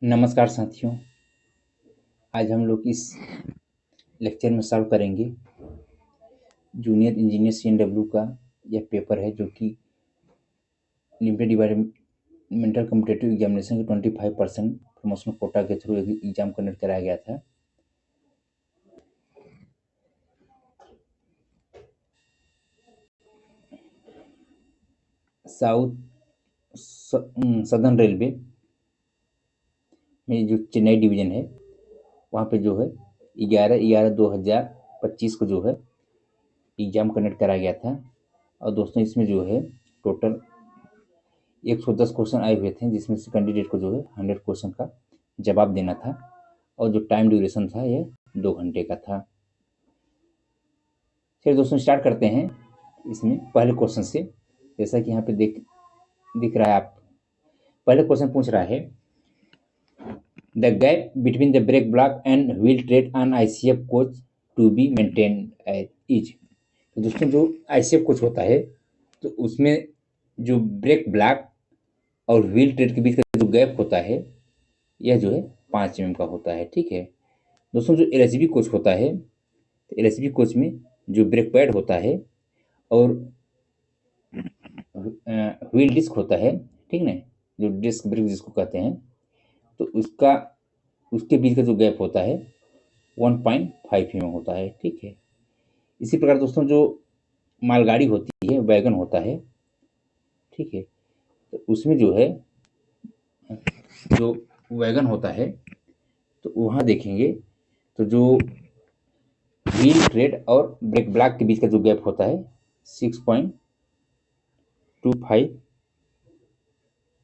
नमस्कार साथियों। आज हम लोग इस लेक्चर में सॉल्व करेंगे जूनियर इंजीनियर CNW का यह पेपर है जो कि लिमिटेड डिपार्टमेंटल कॉम्पिटिटिव एग्जामिनेशन के 25% प्रमोशनल कोटा के थ्रू एग्जाम कंडक्ट कराया गया था। सदर्न रेलवे में जो चेन्नई डिवीजन है वहाँ पे जो है 11/11/2025 को जो है एग्जाम कंडक्ट कराया गया था। और दोस्तों इसमें जो है टोटल 110 क्वेश्चन आए हुए थे, जिसमें से कैंडिडेट को जो है 100 क्वेश्चन का जवाब देना था और जो टाइम ड्यूरेशन था यह 2 घंटे का था। फिर दोस्तों स्टार्ट करते हैं इसमें पहले क्वेश्चन से। जैसा कि यहाँ पे दिख रहा है, आप पहले क्वेश्चन पूछ रहा है the gap between the brake block and wheel tread on ICF coach to be maintained is. तो दोस्तों जो ICF कोच होता है तो उसमें जो ब्रेक ब्लॉक और व्हील ट्रेड के बीच का जो गैप होता है यह जो है 5 mm का होता है। ठीक है दोस्तों, जो LHB कोच होता है तो LHB कोच में जो ब्रेक पैड होता है और व्हील डिस्क होता है, ठीक ना, जो डिस्क ब्रेक जिसको कहते हैं, तो उसके बीच का जो गैप होता है 1.5 mm होता है। ठीक है, इसी प्रकार दोस्तों जो मालगाड़ी होती है, वैगन होता है, ठीक है, तो उसमें जो है जो वैगन होता है तो वहाँ देखेंगे तो जो व्हील ट्रेड और ब्रेक ब्लॉक के बीच का जो गैप होता है 6.25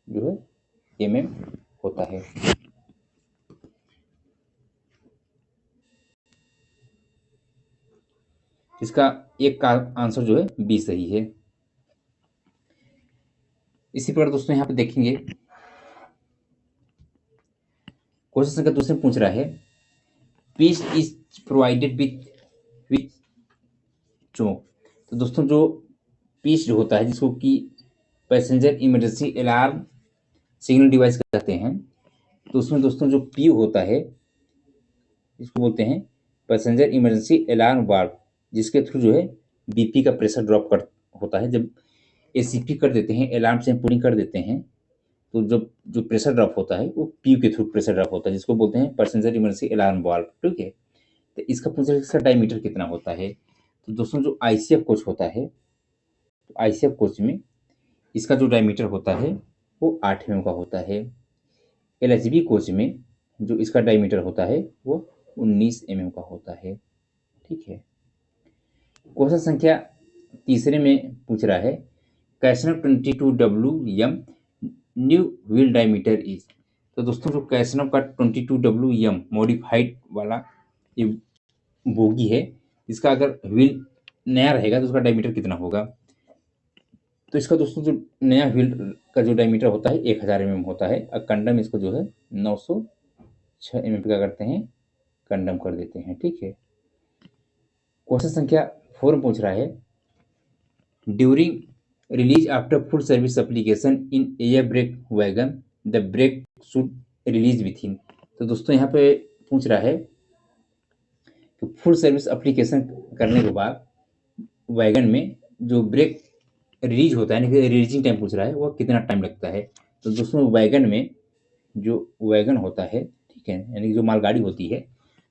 जो है mm होता है। इसका एक का आंसर जो है बी सही है। इसी प्रकार दोस्तों यहाँ पे देखेंगे क्वेश्चन संख्या दूसरे पूछ रहा है पीस इज प्रोवाइडेड विथ चोक। तो दोस्तों जो पीस जो होता है जिसको कि passenger emergency alarm signal device कहते हैं, तो उसमें दोस्तों जो पी होता है इसको बोलते हैं पैसेंजर इमरजेंसी अलार्म वाल्व, जिसके थ्रू जो है BP का प्रेशर ड्रॉप कर होता है। जब ACP कर देते हैं, अलार्म सैंपलिंग कर देते हैं, तो जब जो प्रेशर ड्रॉप होता है वो PU के थ्रू प्रेशर ड्रॉप होता है, जिसको बोलते हैं पैसेंजर इमरजेंसी अलार्म वाल्व। ठीक है, तो इसका पूछा इसका डायमीटर कितना होता है। तो दोस्तों जो ICF कोच होता है तो ICF कोच में इसका जो डायमीटर होता है वो 8 mm का होता है। LHB कोच में जो इसका डायमीटर होता है वो 19 mm का होता है। ठीक है, क्वेश्चन संख्या तीसरे में पूछ रहा है कैसनव 22WM new wheel diameter is. तो दोस्तों जो कैसनव का 22WM मॉडिफाइड वाला ये बोगी है, इसका अगर व्हील नया रहेगा तो उसका डायमीटर कितना होगा। तो इसका दोस्तों जो नया व्हील का जो डायमीटर होता है 1000 mm होता है और कंडम इसको जो है 906 mm का करते हैं, कंडम कर देते हैं। ठीक है, क्वेश्चन संख्या 4 में पूछ रहा है during release after full service application in air brake wagon the brake should release within. तो दोस्तों यहाँ पे पूछ रहा है कि फुल सर्विस एप्लीकेशन करने के बाद वैगन में जो ब्रेक रिलीज होता है, यानी कि रिलीजिंग टाइम पूछ रहा है वो कितना टाइम लगता है। तो दोस्तों वैगन में जो वैगन होता है, ठीक है, यानी कि जो मालगाड़ी होती है,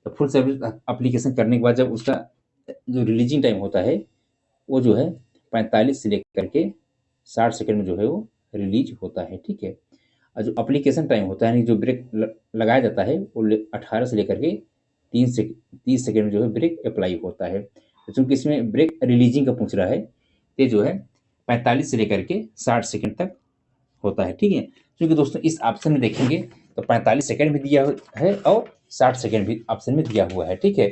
तो फुल सर्विस एप्लीकेशन करने के बाद जब उसका जो रिलीजिंग टाइम होता है वो जो है 45 से लेकर के 60 सेकंड में जो है वो रिलीज होता है। ठीक है, और जो एप्लीकेशन टाइम होता है यानी जो ब्रेक लगाया जाता है वो 18 से लेकर के 30 सेकंड में जो है ब्रेक अप्लाई होता है। तो चूंकि इसमें ब्रेक रिलीजिंग का पूछ रहा है ये जो है 45 से लेकर के 60 सेकंड तक होता है। ठीक है, क्योंकि दोस्तों इस ऑप्शन में देखेंगे तो 45 सेकंड भी दिया है और 60 सेकंड भी ऑप्शन में दिया हुआ है। ठीक है,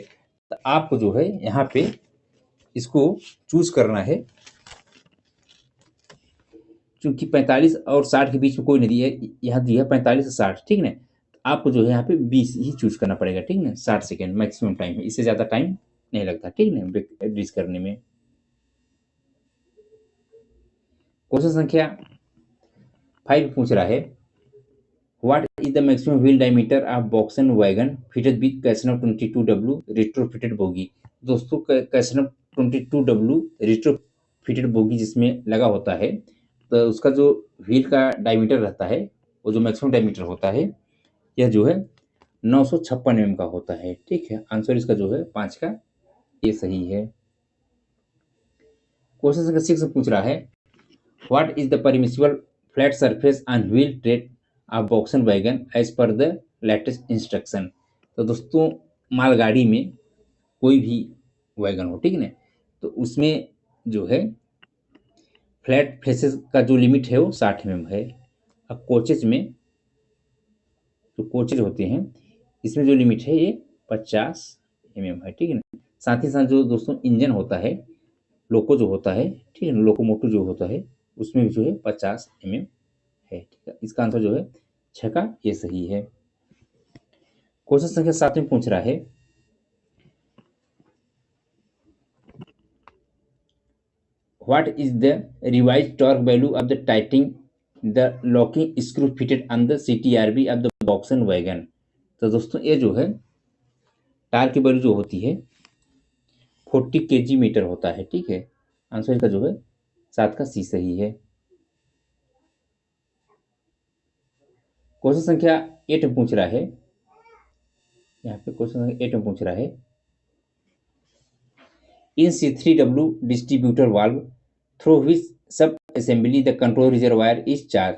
तो आपको जो है यहाँ पे इसको चूज करना है, क्योंकि 45 और 60 के बीच में कोई नहीं दिया है, यहाँ दिया है 45 से 60। ठीक है, आपको जो है यहाँ पे 20 ही चूज करना पड़ेगा। ठीक है, 60 सेकंड मैक्सिमम टाइम है, इससे ज़्यादा टाइम नहीं लगता। ठीक है, ब्रेक रिलीज करने में। क्वेश्चन संख्या 5 पूछ रहा है what is the maximum wheel diameter of BOXN wagon fitted with कैसनव 22W रिट्रोफिटेड बोगी। दोस्तों कैसनव 22W रिट्रोफिटेड बोगी जिसमें लगा होता है, तो उसका जो व्हील का डायमीटर रहता है, वो जो मैक्सिमम डायमीटर होता है, यह जो है 956 mm का होता है। ठीक है, आंसर इसका जो है 5 का ये सही है। क्वेश्चन संख्या 6 पूछ रहा है what is the permissible flat surface on wheel tread of BOXN wagon as per the latest instruction. तो दोस्तों मालगाड़ी में कोई भी वैगन हो, ठीक है ना, तो उसमें जो है फ्लैट फेसेस का जो लिमिट है वो 60 mm है। अब कोचेज में जो कोचेज होते हैं इसमें जो लिमिट है ये 50 mm है। ठीक है ना, साथ ही साथ जो दोस्तों इंजन होता है, लोको जो होता है, ठीक है ना, लोकोमोटिव जो होता है, उसमें भी जो है 50 mm है। ठीक है, इसका आंसर जो है 6 का ये सही है। क्वेश्चन संख्या 7 में पूछ रहा है what is the revise torque value of the टाइटिंग the locking screw fitted on the CTRB of the BOXN wagon. तो दोस्तों ये जो है टार्क की वैल्यू जो होती है 40 kg होता है। ठीक है, आंसर इसका जो है 7 का सी सही है। क्वेश्चन संख्या 8 में पूछ रहा है, यहाँ पे क्वेश्चन संख्या 8 में पूछ रहा है in C3W distributor valve through which sub assembly the control reservoir is charge.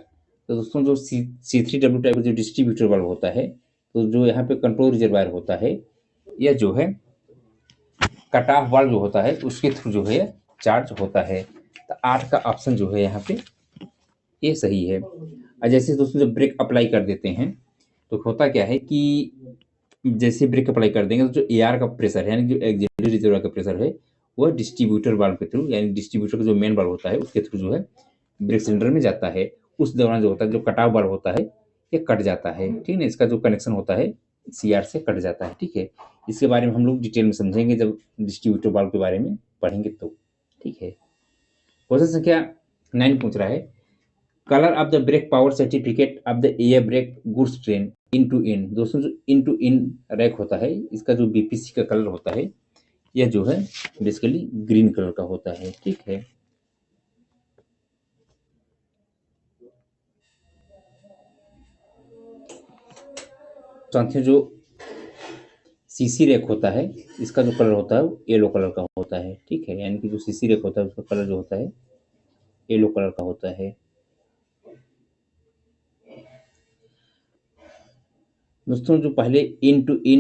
तो दोस्तों जो C3W टाइप का जो डिस्ट्रीब्यूटर वाल्व होता है, तो जो यहाँ पे कंट्रोल रिजर्वायर होता है, यह जो है कट ऑफ वाल्व जो होता है उसके थ्रू जो है चार्ज होता है। तो 8 का ऑप्शन जो है यहाँ पे ये सही है। और जैसे दोस्तों जब ब्रेक अप्लाई कर देते हैं तो होता क्या है कि जैसे ब्रेक अप्लाई कर देंगे तो जो एआर का प्रेशर है, यानी जो एक्सिलरी रिजर्वायर का प्रेशर है, वह डिस्ट्रीब्यूटर वाल्व के थ्रू, यानी डिस्ट्रीब्यूटर का जो मेन वाल्व होता है उसके थ्रू जो है ब्रेक सिलेंडर में जाता है। उस दौरान जो होता है जो कटाव वाल्व होता है ये कट जाता है। ठीक है ना, इसका जो कनेक्शन होता है सीआर से कट जाता है। ठीक है, इसके बारे में हम लोग डिटेल में समझेंगे जब डिस्ट्रीब्यूटर वाल्व के बारे में पढ़ेंगे तो। ठीक है, क्वेश्चन संख्या 9 पूछ रहा है colour of the brake power certificate of the air brake goods train in to in. दोस्तों जो इन टू इन रैक होता है इसका जो बीपीसी का कलर होता है यह जो है बेसिकली ग्रीन कलर का होता है। ठीक है, साथियों जो सीसी रैक होता है इसका जो कलर होता है वो येलो कलर का होता है। ठीक है, यानी कि जो सीसी रैक होता है उसका कलर जो होता है येलो कलर का होता है। दोस्तों जो पहले इन टू इन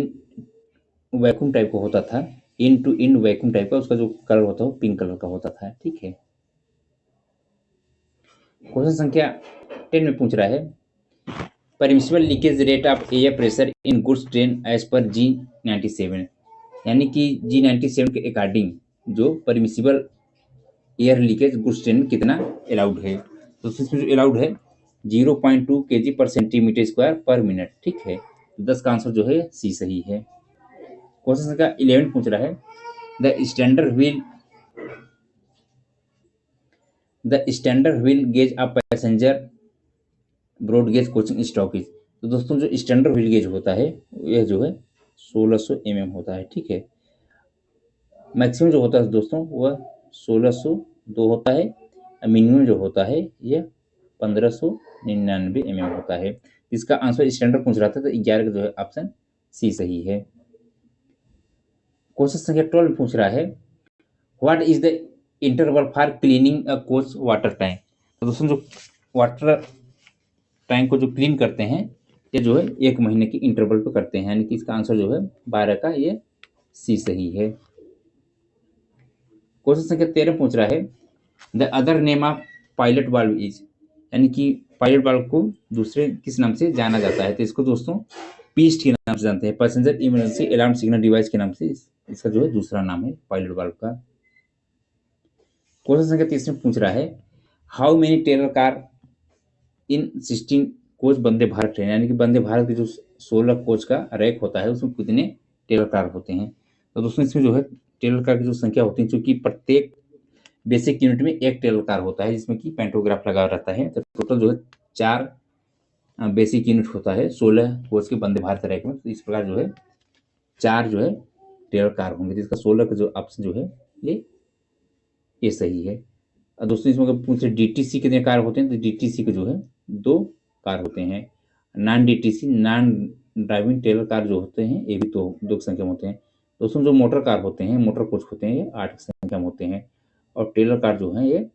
वैक्यूम टाइप का होता था, इन टू इन वैक्यूम टाइप का, उसका जो कलर होता है वो पिंक कलर का होता था। ठीक है, क्वेश्चन संख्या 10 में पूछ रहा है permissible leakage rate of air pressure in goods train as per G97। यानी कि G97 के अकॉर्डिंग जो permissible air leakage goods train में कितना अलाउड है। तो इसमें जो अलाउड है 0.2 kg पर सेंटीमीटर स्क्वायर पर मिनट। ठीक है, तो 10 का आंसर जो है सी सही है। क्वेश्चन संख्या 11 पूछ रहा है the standard wheel gauge of passenger broad gauge coaching stoppage. तो दोस्तों जो स्टैंडर्ड व्हील गेज होता है यह जो है 1600 mm होता है। ठीक है, मैक्सिमम जो होता है दोस्तों वह 1602 होता है, मिनिमम जो होता है यह 1599 mm होता है। इसका आंसर स्टैंडर्ड पूछ रहा था तो 11 का जो है ऑप्शन सी सही है। क्वेश्चन संख्या 12 पूछ रहा है what is the interval for cleaning a coach water tank. तो दोस्तों जो वाटर टैंक को जो क्लीन करते हैं ये जो है 1 महीने के इंटरवल पे करते हैं, यानी कि इसका आंसर जो है 12 का ये सी सही है। क्वेश्चन संख्या 13 पूछ रहा है the other name of pilot valve is. यानी कि पायलट वाल्व को दूसरे किस नाम से जाना जाता है। तो इसको दोस्तों पीस्ट के नाम से जानते हैं, passenger emergency alarm signal device के नाम से इसका जो है दूसरा नाम है पायलट वाल्व का। क्वेश्चन संख्या 30 में पूछ रहा है how many trailer car in 16 coach Vande Bharat train. यानी कि वंदे भारत के जो 16 कोच का रैक होता है उसमें कितने टेलर कार होते हैं। तो दोस्तों इसमें जो है टेलर कार की जो संख्या होती है, चूंकि प्रत्येक बेसिक यूनिट में एक टेलर कार होता है जिसमें कि पेंटोग्राफ लगा रहता है, तो टोटल जो है 4 बेसिक यूनिट होता है 16 कोच के वंदे भारत रैक में। तो इस प्रकार जो है 4 जो है ट्रेलर कार होंगे, जिसका 16 का जो ऑप्शन जो है ये सही है। और दोस्तों इसमें अगर पूछे डीटीसी कितने कार होते हैं, तो डीटीसी के जो है 2 कार होते हैं। Non DTC non driving trailer car जो होते हैं ये भी 2 की संख्या में होते हैं। दोस्तों जो मोटर कार होते हैं, मोटर कोच होते हैं, ये 8 की संख्या में होते हैं। और ट्रेलर कार जो है ये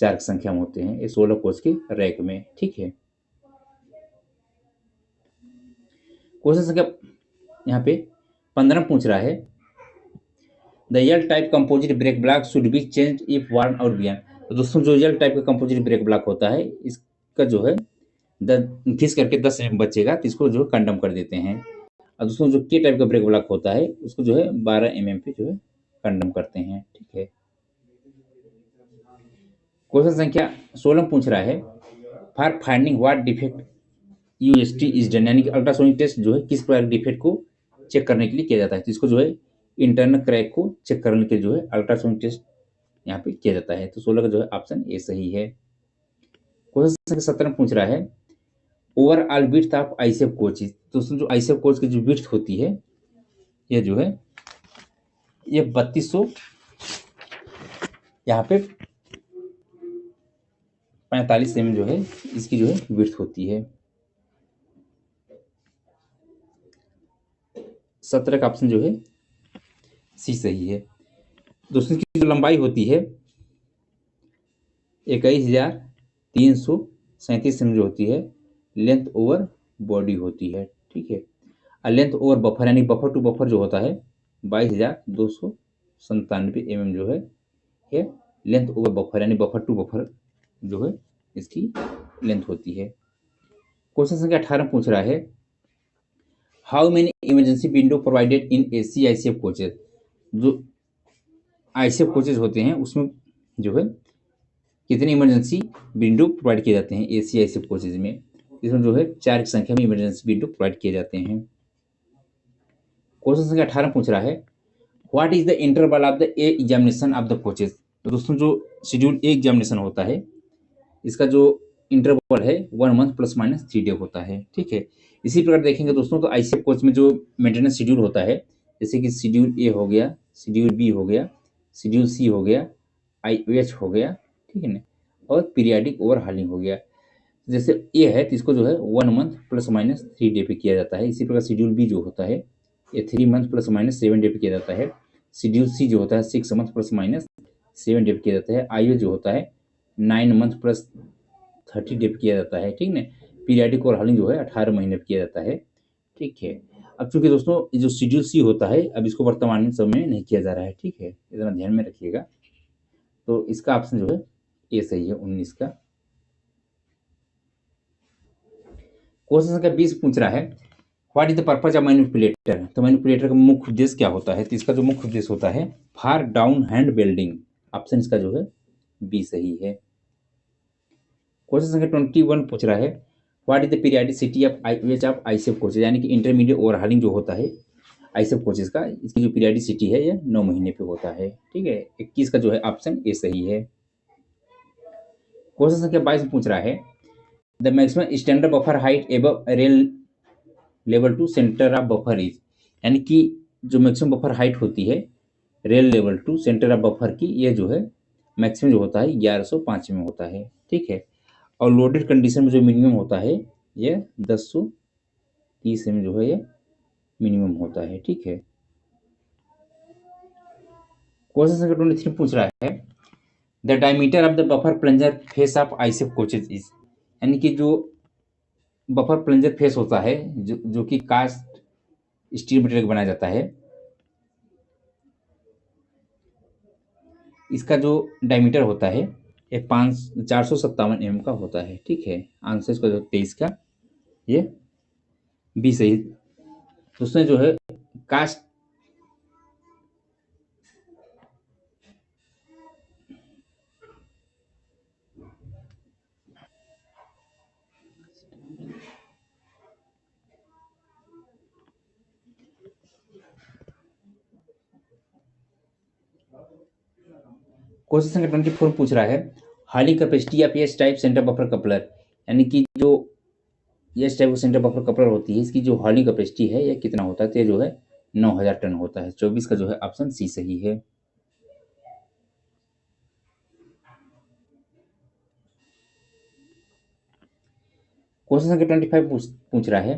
4 की संख्या में होते हैं, ये 16 कोच के रैक में। ठीक है, क्वेश्चन संख्या यहाँ पे 15 पूछ रहा है, the L type composite brake block should be change if worn or beyond. तो दोस्तों जो यल टाइप का कंपोजिट ब्रेक ब्लॉक होता है, इसका जो है घिस करके 10 बचेगा, तो इसको जो है कंडम कर देते हैं। और दोस्तों जो के टाइप का ब्रेक ब्लॉक होता है, उसको जो है 12 mm पे जो है कंडम करते हैं। ठीक है, क्वेश्चन संख्या 16 पूछ रहा है, for finding what defect UST is done, यानी कि अल्ट्रासोनिक टेस्ट जो है किस प्रकार डिफेक्ट को चेक करने के लिए किया जाता है। तो इसको जो है इंटरनल क्रैक को चेक करने के लिए जो है अल्ट्रासोनिक टेस्ट यहाँ पे किया जाता है। तो 16 का जो है ऑप्शन ए सही है। क्वेश्चन संख्या 17 पूछ रहा है, overall width of ICF coaches. दोस्तों जो आईसेफ कोच की जो विड्थ होती है, ये जो है ये 3200 यहाँ पे 45 mm जो है इसकी जो है विड्थ होती है। 17 का ऑप्शन जो है सी सही है। दोस्तों की जो लंबाई होती है 21,337 mm जो होती है, लेंथ ओवर बॉडी होती है। ठीक है, और लेंथ ओवर बफर यानी बफर टू बफर जो होता है 22,297 mm जो है ये लेंथ ओवर बफर यानी बफर टू बफर जो है इसकी लेंथ होती है। क्वेश्चन संख्या 18 पूछ रहा है, how many emergency window provided in AC ICF coaches. जो आईसीएफ कोचेज होते हैं उसमें जो है कितने इमरजेंसी विंडो प्रोवाइड किए जाते हैं एसी आईसीएफ कोचेज में। इसमें जो है 4 की संख्या में इमरजेंसी विंडो प्रोवाइड किए जाते हैं। क्वेश्चन संख्या 18 पूछ रहा है, what is the interval of the A examination of the coaches. तो दोस्तों जो शेड्यूल ए एग्जामिनेशन होता है, इसका जो इंटरवल है 1 मंथ ±3 डे होता है। ठीक है, इसी प्रकार देखेंगे दोस्तों तो आईसीएफ कोच में जो मेंटेनेंस शेड्यूल होता है, जैसे कि शेड्यूल ए हो गया, शेड्यूल बी हो गया, शेड्यूल सी हो गया, आईओएच हो गया, ठीक है ना, और पीरियाडिक ओवरहालिंग हो गया। जैसे ए है तो इसको जो है 1 मंथ ±3 डे पे किया जाता है। इसी प्रकार शेड्यूल बी जो होता है ये 3 मंथ ±7 डे पे किया जाता है। शेड्यूल सी जो होता है 6 मंथ ±7 डे पे किया जाता है। आईओ जो होता है 9 मंथ +30 डे पे किया जाता है। ठीक ना, पीरियाडिक ओवरहालिंग जो है 18 महीने पे किया जाता है। ठीक है, अब चूंकि दोस्तों जो शेड्यूल सी होता है अब इसको वर्तमान समय में नहीं किया जा रहा है। ठीक है, इतना ध्यान में रखिएगा। तो इसका ऑप्शन जो है ये सही है 19 का। क्वेश्चन संख्या 20 पूछ रहा है, what is the purpose of manipulator. तो मैनिपुलेटर का मुख्य उद्देश्य क्या होता है। तो इसका जो मुख्य उद्देश्य होता है far down hand building. Option इसका जो है बी सही है। क्वेश्चन संख्या 21 पूछ रहा है, what is the periodicity of IOH of ICF coaches, यानी कि इंटरमीडिएट ओवरहालिंग जो होता है आईसीएफ कोचेज का, इसकी जो पीरियडिसिटी है ये 9 महीने पे होता है। ठीक है, 21 का जो है ऑप्शन ए सही है। क्वेश्चन संख्या 22 पूछ रहा है, the maximum standard buffer height above rail level to centre of buffer is, यानी कि जो मैक्सिमम बफर हाइट होती है rail level to centre of buffer की, ये जो है मैक्सिमम जो होता है 1105 में होता है। ठीक है, और लोडेड कंडीशन में जो मिनिमम होता है ये 1030 में जो है ये मिनिमम होता है। ठीक है, क्वेश्चन संख्या 23 पूछ रहा है, the diameter of the buffer plunger face of ICF coaches is, यानी कि जो बफर प्लंजर फेस होता है जो कि कास्ट स्टील मटेरियल बनाया जाता है, इसका जो डायमीटर होता है ये 457 mm का होता है। ठीक है, आंसर इसका जो 23 का ये बी सही। दोस्तों जो है कास्ट क्वेश्चन संख्या 24 पूछ रहा है, हार्लिंग capacity of S type centre buffer coupler, यानी कि जो ये इस टाइप का सेंटर बफर कपलर होती है, इसकी जो हॉलिंग कैपेसिटी है यह कितना होता है, तो ये जो है 9000 टन होता है। 24 का जो है ऑप्शन सी सही है। क्वेश्चन संख्या 25 पूछ रहा है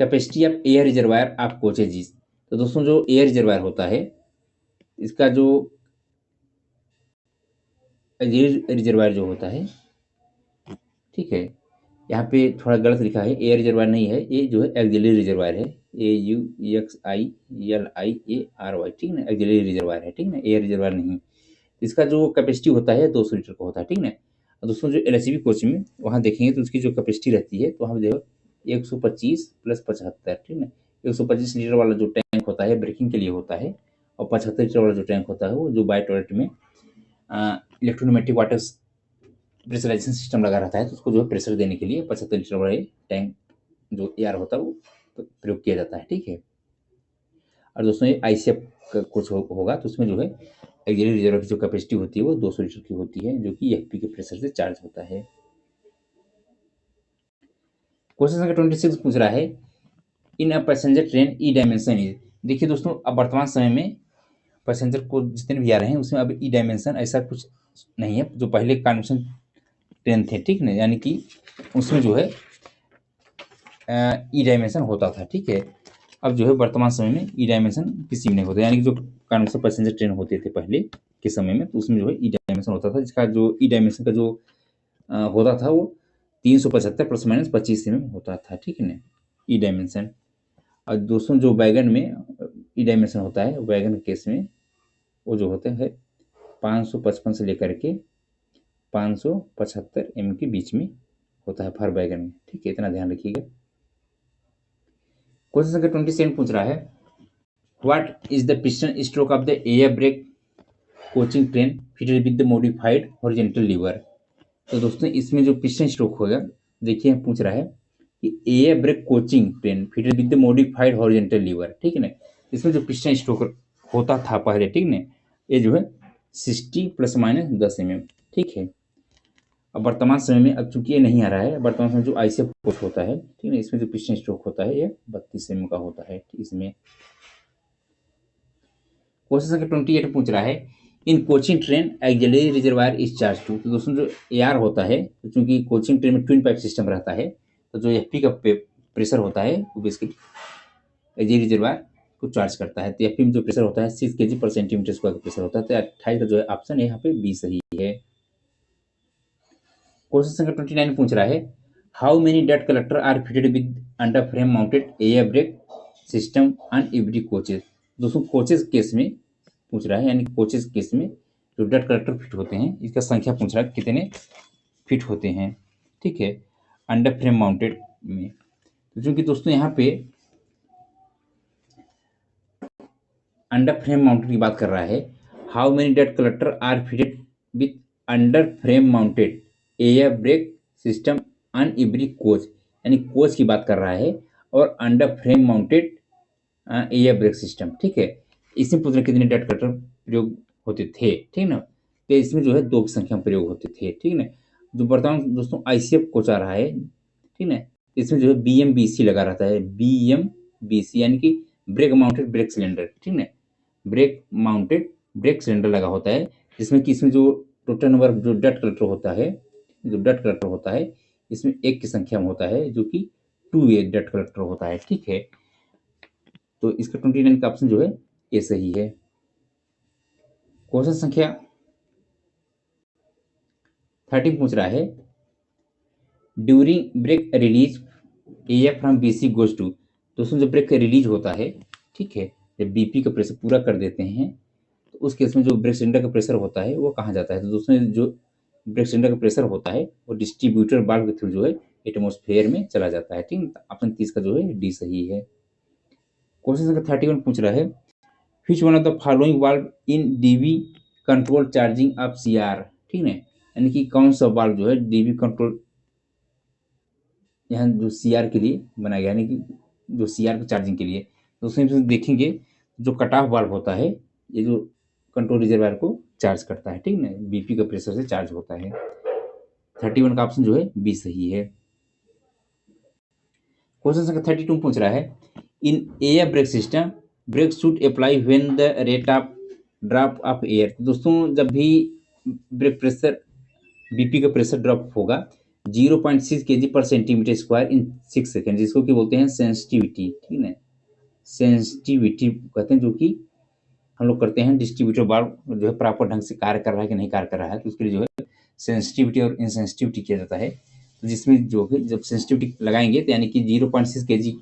capacity of air reservoir of coaches is. तो दोस्तों जो एयर रिजर्वायर होता है इसका जो एयर रिजर्वायर जो होता है, ठीक है, यहाँ पे थोड़ा गलत लिखा है, एयर रिजर्वायर नहीं है, ये जो है एक्सिलरी रिजर्वायर है, AUXILIARY, ठीक ना, एक्सिलरी रिजर्वायर है, ठीक ना, एयर रिजर्वायर नहीं। इसका जो कैपेसिटी होता है 200 लीटर का होता है, ठीक ना। और दोस्तों जो एलएचबी कोच में वहाँ देखेंगे तो उसकी जो कैपेसिटी रहती है तो वहाँ पे देखो 125 + 75, ठीक ना। 125 लीटर वाला जो टैंक होता है ब्रेकिंग के लिए होता है, और 75 लीटर वाला जो टैंक होता है वो जो बाय टॉयलेट में इलेक्ट्रोनोमेटिक वाटर प्रेशराइजेशन सिस्टम लगा रहता है, तो उसको जो है प्रेशर देने के लिए 75 लीटर वाले टैंक जो एयर होता है वो प्रयोग किया जाता है, ठीक है। और दोस्तों ये आईसीएफ का कुछ होगा तो उसमें जो है एक्सिलरी रिजर्वायर की जो कैपेसिटी होती है वो 200 लीटर की होती है, जो कि एफपी के प्रेशर से चार्ज होता है। क्वेश्चन संख्या 26 पूछ रहा है in a passenger train E dimension is. देखिए दोस्तों अब वर्तमान समय में पैसेंजर को जितने भी आ रहे हैं उसमें अब ई डायमेंशन ऐसा कुछ नहीं है, जो पहले कन्वेंशन ट्रेन थे, ठीक ना, यानी कि उसमें जो है ई डायमेंशन होता था, ठीक है। अब जो है वर्तमान समय में ई डायमेंशन किसी में नहीं होता, यानी कि जो कन्वेंशनल पैसेंजर ट्रेन होते थे पहले के समय में तो उसमें जो है ई डायमेंशन होता था, जिसका जो ई डायमेंशन का जो होता था वो 375 ± 25 होता था, ठीक है ना, ई डायमेंशन। और दोस्तों जो वैगन में ई डायमेंशन होता है, वैगन केस में वो जो होते हैं 555 से लेकर के 575 के बीच में होता है हर वैगन में, ठीक है, इतना ध्यान रखिएगा। क्वेश्चन संख्या 27 पूछ रहा है what is the piston stroke of the air brake coaching train fitted with the modified horizontal lever. तो दोस्तों इसमें जो पिस्टन स्ट्रोक होगा, देखिए पूछ रहा है कि air brake coaching train fitted with the modified horizontal lever, ठीक है ना। इसमें जो पिस्टन स्ट्रोक होता था पहले, ठीक ना, ये जो है 60 ± 10 mm, ठीक है। अब वर्तमान समय में अब चूंकि ये नहीं आ रहा है, वर्तमान समय जो आईसीएफ कोच होता है, ठीक है, इसमें जो पिस्टन स्ट्रोक होता है ये 32 mm का होता है इसमें। क्वेश्चन संख्या 28 पूछ रहा है in coaching train auxiliary reservoir is charge to. तो दोस्तों जो एआर होता है, तो चूंकि कोचिंग ट्रेन में ट्विन पाइप सिस्टम रहता है, तो जो एफपी का प्रेशर होता है वो बेसिकली एक्सिलरी रिजर्वायर को चार्ज करता है। तो एफपी में जो प्रेशर होता है 6 kg/cm² का प्रेशर होता है, तो 28 का जो है ऑप्शन यहाँ पे बी सही है। क्वेश्चन संख्या 29 पूछ रहा है हाउ मेनी डट collector are fitted with under frame mounted air brake system on every coaches. दोस्तों कोचेज केस में पूछ रहा है, यानी कोचेज केस में जो डट कलेक्टर फिट होते हैं इसका संख्या पूछ रहा है कितने फिट होते हैं, ठीक है, अंडर फ्रेम माउंटेड में। तो चूंकि दोस्तों यहाँ पे अंडर फ्रेम माउंटेड की बात कर रहा है, हाउ मेनी डट collector are fitted with under frame mounted air brake system on every coach, यानी कोच की बात कर रहा है, और under frame mounted air brake system, ठीक है। इसमें पूछ रहे कितने डट कलेक्टर प्रयोग होते थे, ठीक ना, तो इसमें जो है 2 की संख्या में प्रयोग होते थे, ठीक ना। जो वर्तमान दोस्तों आईसीएफ कोच आ रहा है, ठीक ना, इसमें जो है बीएमबीसी लगा रहता है, बीएमबीसी यानी कि ब्रेक माउंटेड ब्रेक सिलेंडर, ठीक ना, ब्रेक माउंटेड ब्रेक सिलेंडर लगा होता है, जिसमें कि इसमें जो टोटल नंबर जो डट कलेक्टर होता है, जो डट कलेक्टर होता है इसमें 1 की संख्या में होता है, जो कि 2A डट कलेक्टर होता है, ठीक है। तो इसका 29 का ऑप्शन जो है ये सही है। क्वेश्चन संख्या 13 पूछ रहा है during brake release air from BC goes to. दोस्तों जब ब्रेक रिलीज होता है, ठीक है, जब बीपी का प्रेशर पूरा कर देते हैं तो उस केस में जो ब्रेक सिलेंडर का प्रेशर होता है वो कहाँ जाता है, तो दोस्तों जो ब्रेक सिलेंडर का प्रेशर होता है वो डिस्ट्रीब्यूटर वाल्व के थ्रू जो है एटमॉस्फेयर में चला जाता है, ठीक है। ऑप्शन 30 का जो है डी सही है। क्वेश्चन संख्या 31 पूछ रहा है which one of the following valve in DV control charging of CR, ठीक है, यानी कि कौन सा वाल्व जो है डीवी कंट्रोल यहाँ जो सीआर के लिए बनाया गया, यानी कि जो सीआर की चार्जिंग के लिए। तो उसमें देखेंगे जो कट ऑफ वाल्व होता है ये जो कंट्रोल रिजर्वायर को चार्ज करता है, ठीक ना, बीपी का प्रेशर से चार्ज होता है। 31 का ऑप्शन जो है बी सही है। क्वेश्चन संख्या 32 पूछ रहा है, in air brake system brake should apply when the rate of drop of air. दोस्तों जब भी ब्रेक प्रेशर बीपी का प्रेशर ड्रॉप होगा 0.6 kg पर सेंटीमीटर स्क्वायर इन 6 सेकेंड, जिसको कि बोलते हैं सेंसिटिविटी, ठीक है। सेंसिटिविटी कहते हैं, जो कि हम लोग करते हैं डिस्ट्रीब्यूटर वाल्व जो है प्रॉपर ढंग से कार्य कर रहा है कि नहीं कार्य कर रहा है, तो उसके लिए जो है सेंसिटिविटी और इनसेंसिटिविटी किया जाता है। तो जिसमें जो है जब सेंसिटिविटी लगाएंगे तो यानी कि 0.6 kg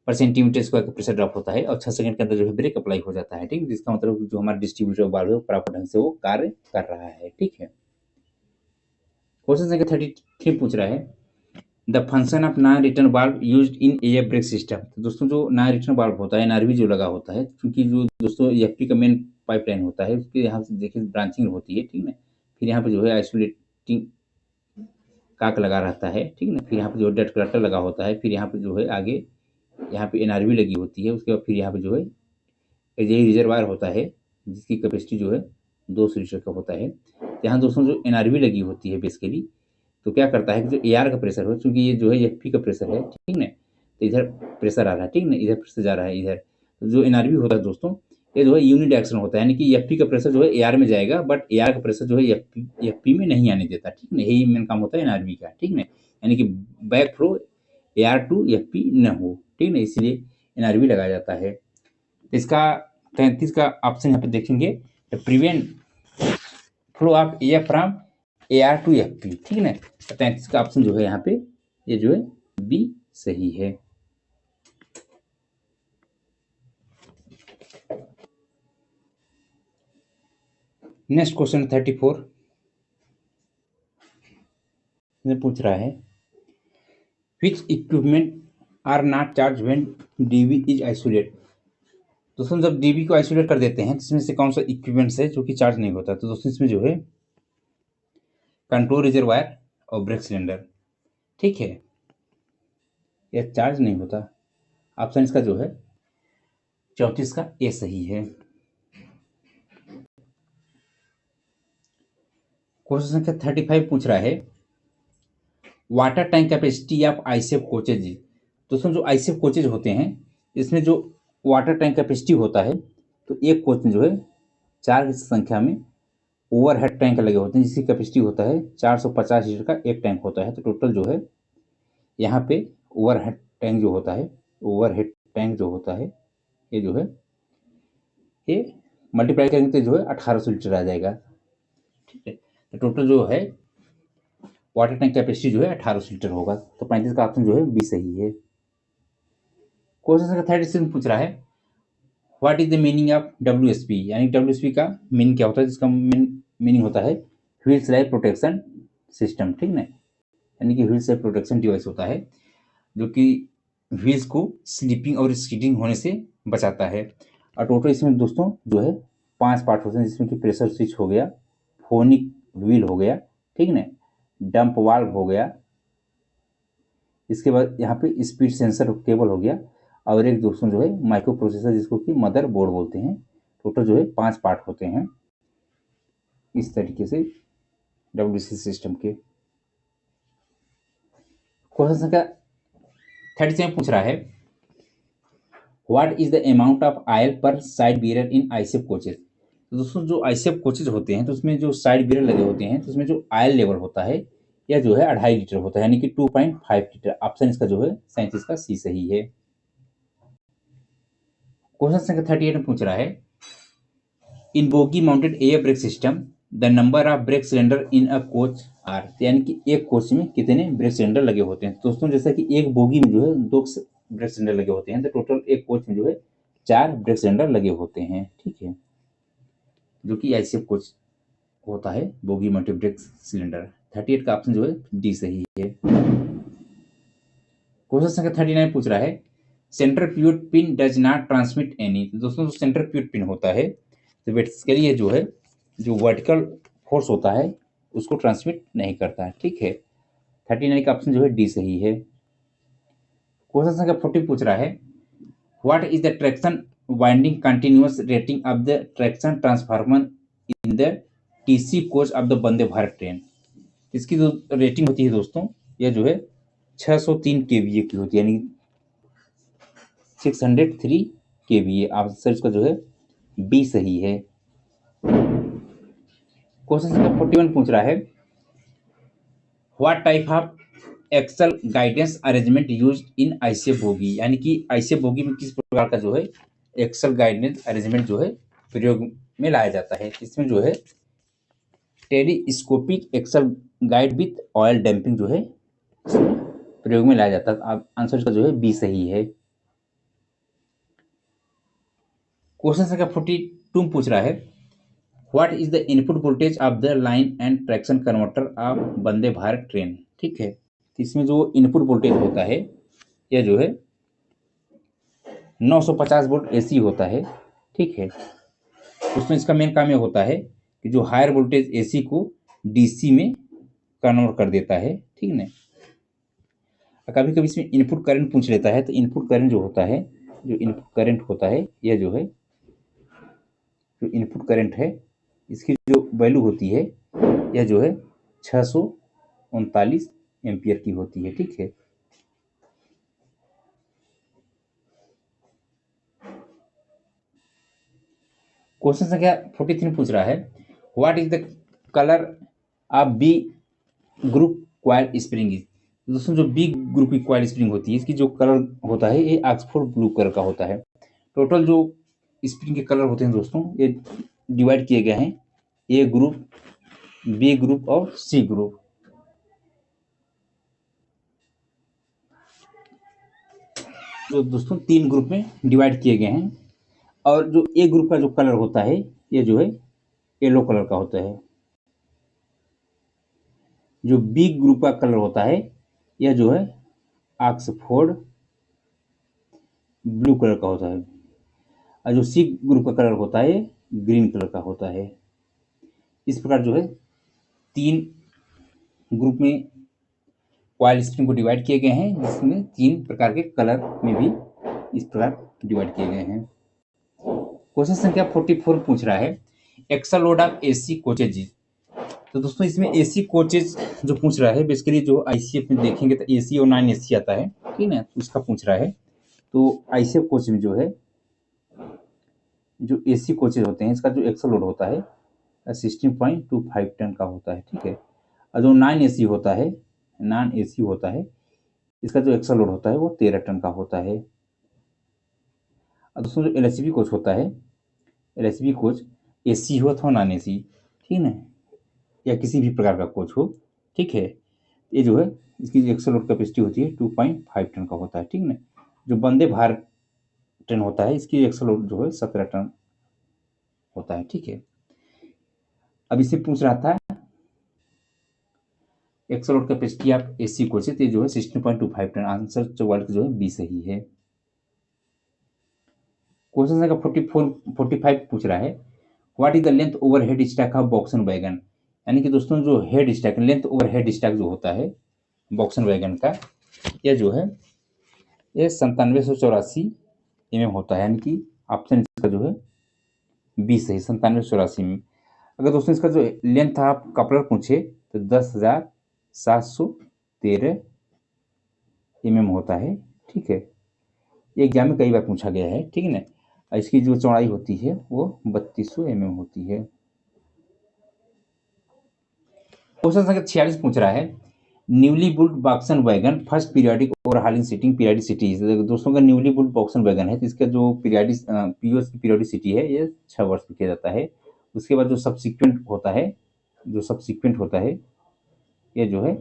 पर सेंटीमीटर स्क्वायर का प्रेशर ड्रॉप होता है और 6 सेकंड के अंदर जो है ब्रेक अप्लाई हो जाता है, ठीक। जिसका मतलब जो हमारा डिस्ट्रीब्यूटर वाल्व है प्रॉपर ढंग से वो कार्य कर रहा है, ठीक है। क्वेश्चन संख्या 33 पूछ रहा है, the function of non return valve used in air brake system. तो दोस्तों जो नॉन रिटर्न वाल्व होता है, एनआरवी जो लगा होता है, क्योंकि जो दोस्तों एफपी का मेन पाइपलाइन होता है उसके यहाँ से देखिए ब्रांचिंग होती है, ठीक है। फिर यहाँ पे जो है आइसोलेटिंग काक लगा रहता है, ठीक है ना। फिर यहाँ पे जो है डेट कलेक्टर लगा होता है, फिर यहाँ पे जो है आगे यहाँ पे एनआरवी लगी होती है, उसके बाद फिर यहाँ पे जो है यही रिजर्वायर होता है जिसकी कैपेसिटी जो है 200 लीटर का होता है। यहाँ दोस्तों जो एनआरवी लगी होती है बेसिकली, तो क्या करता है कि जो एआर का प्रेशर हो, क्योंकि ये जो है एफपी का प्रेशर है, ठीक ना, तो इधर प्रेशर आ रहा है, ठीक ना, इधर प्रेशर जा रहा है इधर। तो जो एनआरवी होता है दोस्तों, ये जो है यूनिडायरेक्शनल होता है, यानी कि एफपी का प्रेशर जो है एआर में जाएगा, बट एआर का प्रेशर जो है एफपी में नहीं आने देता, ठीक ना। यही मेन काम होता है एनआरवी का, ठीक ना, यानी कि back flow AR to FP न हो, ठीक ना, इसलिए एनआरवी लगाया जाता है। इसका 33 का ऑप्शन यहाँ पे देखेंगे, prevent flow of air from AR to FP, ठीक है ना। 33 का ऑप्शन जो है यहाँ पे ये जो है बी सही है। नेक्स्ट क्वेश्चन 34 में पूछ रहा है, which equipment are not charge when DB is isolate. दोस्तों जब डीबी को आइसोलेट कर देते हैं, इसमें से कौन सा इक्विपमेंट्स है जो कि चार्ज नहीं होता। तो दोस्तों इसमें जो है कंट्रोल रिजर्वायर और ब्रेक सिलेंडर, ठीक है, यह चार्ज नहीं होता। ऑप्शन इसका जो है 34 का ए सही है। क्वेश्चन संख्या 35 पूछ रहा है, water tank capacity of ICF coaches. दोस्तों जो आईसेफ कोचेज होते हैं इसमें जो वाटर टैंक कैपेसिटी होता है, तो एक कोच में जो है 4 की संख्या में ओवरहेड टैंक लगे होते हैं जिसकी कैपेसिटी होता है 450 लीटर का एक टैंक होता है। तो टोटल जो है यहाँ पे ओवरहेड टैंक जो होता है, ओवरहेड टैंक जो होता है ये जो है ये मल्टीप्लाई करेंगे तो जो है 1800 लीटर आ जाएगा, ठीक है। तो टोटल जो है वाटर टैंक कैपेसिटी जो है 1800 लीटर होगा। तो 35 का ऑप्शन जो है बी सही है। क्वेश्चन संख्या 36 पूछ रहा है, what is the meaning of WSP, यानी डब्ल्यूएसपी का मीनिंग क्या होता है, जिसका मीनिंग होता है व्हील स्लाइड प्रोटेक्शन सिस्टम, ठीक ना, यानी कि व्हील स्लाइड प्रोटेक्शन डिवाइस होता है जो कि व्हील्स को स्लिपिंग और स्कीडिंग होने से बचाता है। और टोटल इसमें दोस्तों जो है 5 पार्ट होते हैं, जिसमें कि प्रेशर स्विच हो गया, फोनिक व्हील हो गया, ठीक ना, डंप वाल्व हो गया, इसके बाद यहाँ पे स्पीड सेंसर केबल हो गया, और एक दोस्तों जो है माइक्रो प्रोसेसर जिसको कि मदर बोर्ड बोलते हैं। टोटल जो है 5 पार्ट होते हैं इस तरीके से डब्ल्यूसी सिस्टम के। क्वेश्चन संख्या 37 पूछ रहा है, what is the amount of oil पर साइड बियर इन आईसेफ कोचेज। तो दोस्तों जो आईसेफ कोचेज होते हैं तो उसमें जो साइड बियर लगे होते हैं तो उसमें जो ऑयल लेवल होता है यह जो है 2.5 लीटर होता है, यानी कि 2.5 लीटर। ऑप्शन इसका जो है 37 का सी सही है। क्वेश्चन संख्या 38 में पूछ रहा है, in bogie mounted air brake system the number of brake cylinder in a coach are, यानी कि एक कोच में कितने ब्रेक सिलेंडर लगे होते हैं। दोस्तों जैसा कि एक बोगी में जो है 2 ब्रेक सिलेंडर लगे होते हैं, तो टोटल एक कोच में जो है 4 ब्रेक सिलेंडर लगे होते हैं, ठीक है, जो कि आईसीएफ कोच होता है बोगी माउंटेड ब्रेक सिलेंडर। 38 का ऑप्शन जो है डी सही है। क्वेश्चन संख्या 39 पूछ रहा है, centrifuge pin does not transmit any. तो दोस्तों जो सेंट्रीफ्यूज पिन होता है तो बेसिकली ये जो है जो वर्टिकल फोर्स होता है उसको ट्रांसमिट नहीं करता है, ठीक है। 39 का ऑप्शन जो है डी सही है। क्वेश्चन संख्या 40 पूछ रहा है, what is the traction winding continuous rating of the traction transformer in the TC coach of the Vande Bharat train. इसकी जो रेटिंग होती है दोस्तों यह जो है 603 केवीए की होती है, यानी 603 kVA। आंसर इसका जो है बी सही है। क्वेश्चन संख्या 41 पूछ रहा है, what type of axle guidance arrangement use in ICF bogie, यानी कि आईसीएफ बोगी में किस प्रकार का जो है एक्सल गाइडेंस अरेंजमेंट जो है प्रयोग में लाया जाता है। इसमें जो है telescopic axle guide with oil damping जो है प्रयोग में लाया जाता है। अब आंसर इसका जो है बी सही है। क्वेश्चन संख्या 42 पूछ रहा है, what is the input voltage of the line and traction converter of Vande Bharat train. ठीक है, तो इसमें जो इनपुट वोल्टेज होता है यह जो है 950 वोल्ट एसी होता है। ठीक है, उसमें इसका मेन काम यह होता है कि जो हायर वोल्टेज एसी को डीसी में कन्वर्ट कर देता है। ठीक है ना, कभी कभी इसमें इनपुट करंट पूछ लेता है, तो इनपुट करंट जो होता है, जो इनपुट करंट होता है यह जो है, जो इनपुट करंट है इसकी जो वैल्यू होती है यह जो है 639 एम्पियर की होती है। ठीक है, क्वेश्चन संख्या 43 पूछ रहा है, what is the colour of B group coil spring is. दोस्तों जो बी ग्रुप की क्वाइल स्प्रिंग होती है इसकी जो कलर होता है ये ऑक्सफोर्ड ब्लू कलर का होता है। टोटल जो स्प्रिंग के कलर होते हैं दोस्तों ये डिवाइड किए गए हैं, ए ग्रुप, बी ग्रुप और सी ग्रुप। तो दोस्तों 3 ग्रुप में डिवाइड किए गए हैं, और जो ए ग्रुप का जो कलर होता है ये जो है येलो कलर का होता है। जो बी ग्रुप का कलर होता है यह जो है ऑक्सफोर्ड ब्लू कलर का होता है, और जो सी ग्रुप का कलर होता है ग्रीन कलर का होता है। इस प्रकार जो है 3 ग्रुप में कॉइल स्प्रिंग को डिवाइड किए गए हैं, जिसमें 3 प्रकार के कलर में भी इस प्रकार डिवाइड किए गए हैं। क्वेश्चन संख्या 44 पूछ रहा है, axle load of AC coaches. तो दोस्तों इसमें एसी कोचेज जो पूछ रहा है, बेसिकली जो आईसीएफ में देखेंगे तो एसी और नॉन एसी आता है। ठीक है, तो उसका पूछ रहा है। तो आईसीएफ कोच में जो है जो एसी कोचेज होते हैं इसका जो एक्सल लोड होता है 16.25 टन का होता है। ठीक है, और जो नॉन एसी होता है, नॉन एसी होता है इसका जो एक्सल लोड होता है वो 13 टन का होता है। और दोस्तों जो एलएचबी कोच होता है, एलएचबी कोच एसी हो अथवा नॉन एसी, ठीक है, या किसी भी प्रकार का कोच हो। ठीक है, ये जो है इसकी एक्सल लोड कैपेसिटी होती है 2.5 टन का होता है। ठीक है, जो वंदे भारत ट्रेन होता है इसकी एक्सल लोड जो है 17 टन होता है। ठीक है, अब इससे पूछ रहा था axle load capacity of AC coach है, तो जो है 16.25 टन। आंसर 44 जो है बी सही है। क्वेश्चन संख्या 45 पूछ रहा है, what is the length over head stack of BOXN wagon. यानी कि दोस्तों जो head stack, length over head stack जो होता है बॉक्सन वैगन का, यह जो है ये 9784 होता है। यानी कि ऑप्शन इसका जो है बी सही, 9784 में। अगर दोस्तों इसका जो लेंथ आप कपलर पूछे तो 10,713 होता है। ठीक है, ये एग्जाम में कई बार पूछा गया है। ठीक है ना, इसकी जो चौड़ाई होती है वो 3200 होती है। क्वेश्चन संख्या 46 पूछ रहा है, newly built BOXN wagon first periodic overhauling seating periodicity. दोस्तों का न्यूली बुल्ट बॉक्सन वैगन है तो इसका जो पीओएस की पीरियडिसिटी है ये 6 वर्ष में किया जाता है। उसके बाद जो सब्सिक्वेंट होता है, ये जो है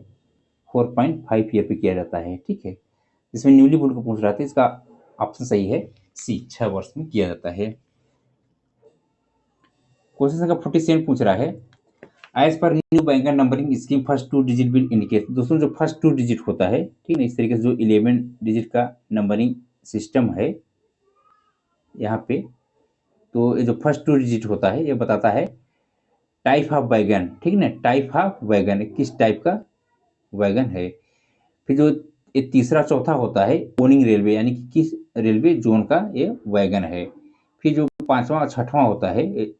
4.5 ईयर पे किया जाता है। ठीक है, इसमें न्यूली बुल्ट को पूछ रहा था, इसका ऑप्शन सही है सी, 6 वर्ष में किया जाता है। क्वेश्चन संख्या 47 पूछ रहा है, as per new banker numbering scheme first 2 digit will indicate. दोस्तों जो फर्स्ट 2 डिजिट होता है, ठीक है, इस तरीके से जो 11 डिजिट का नंबरिंग सिस्टम है यहाँ पे, तो ये जो फर्स्ट 2 डिजिट होता है ये बताता है टाइप ऑफ वैगन। ठीक है ना, टाइप ऑफ वैगन किस टाइप का वैगन है। फिर जो ये तीसरा चौथा होता है ओनिंग रेलवे, यानी कि किस रेलवे जोन का ये वैगन है। फिर जो 5वां और 6वां होता है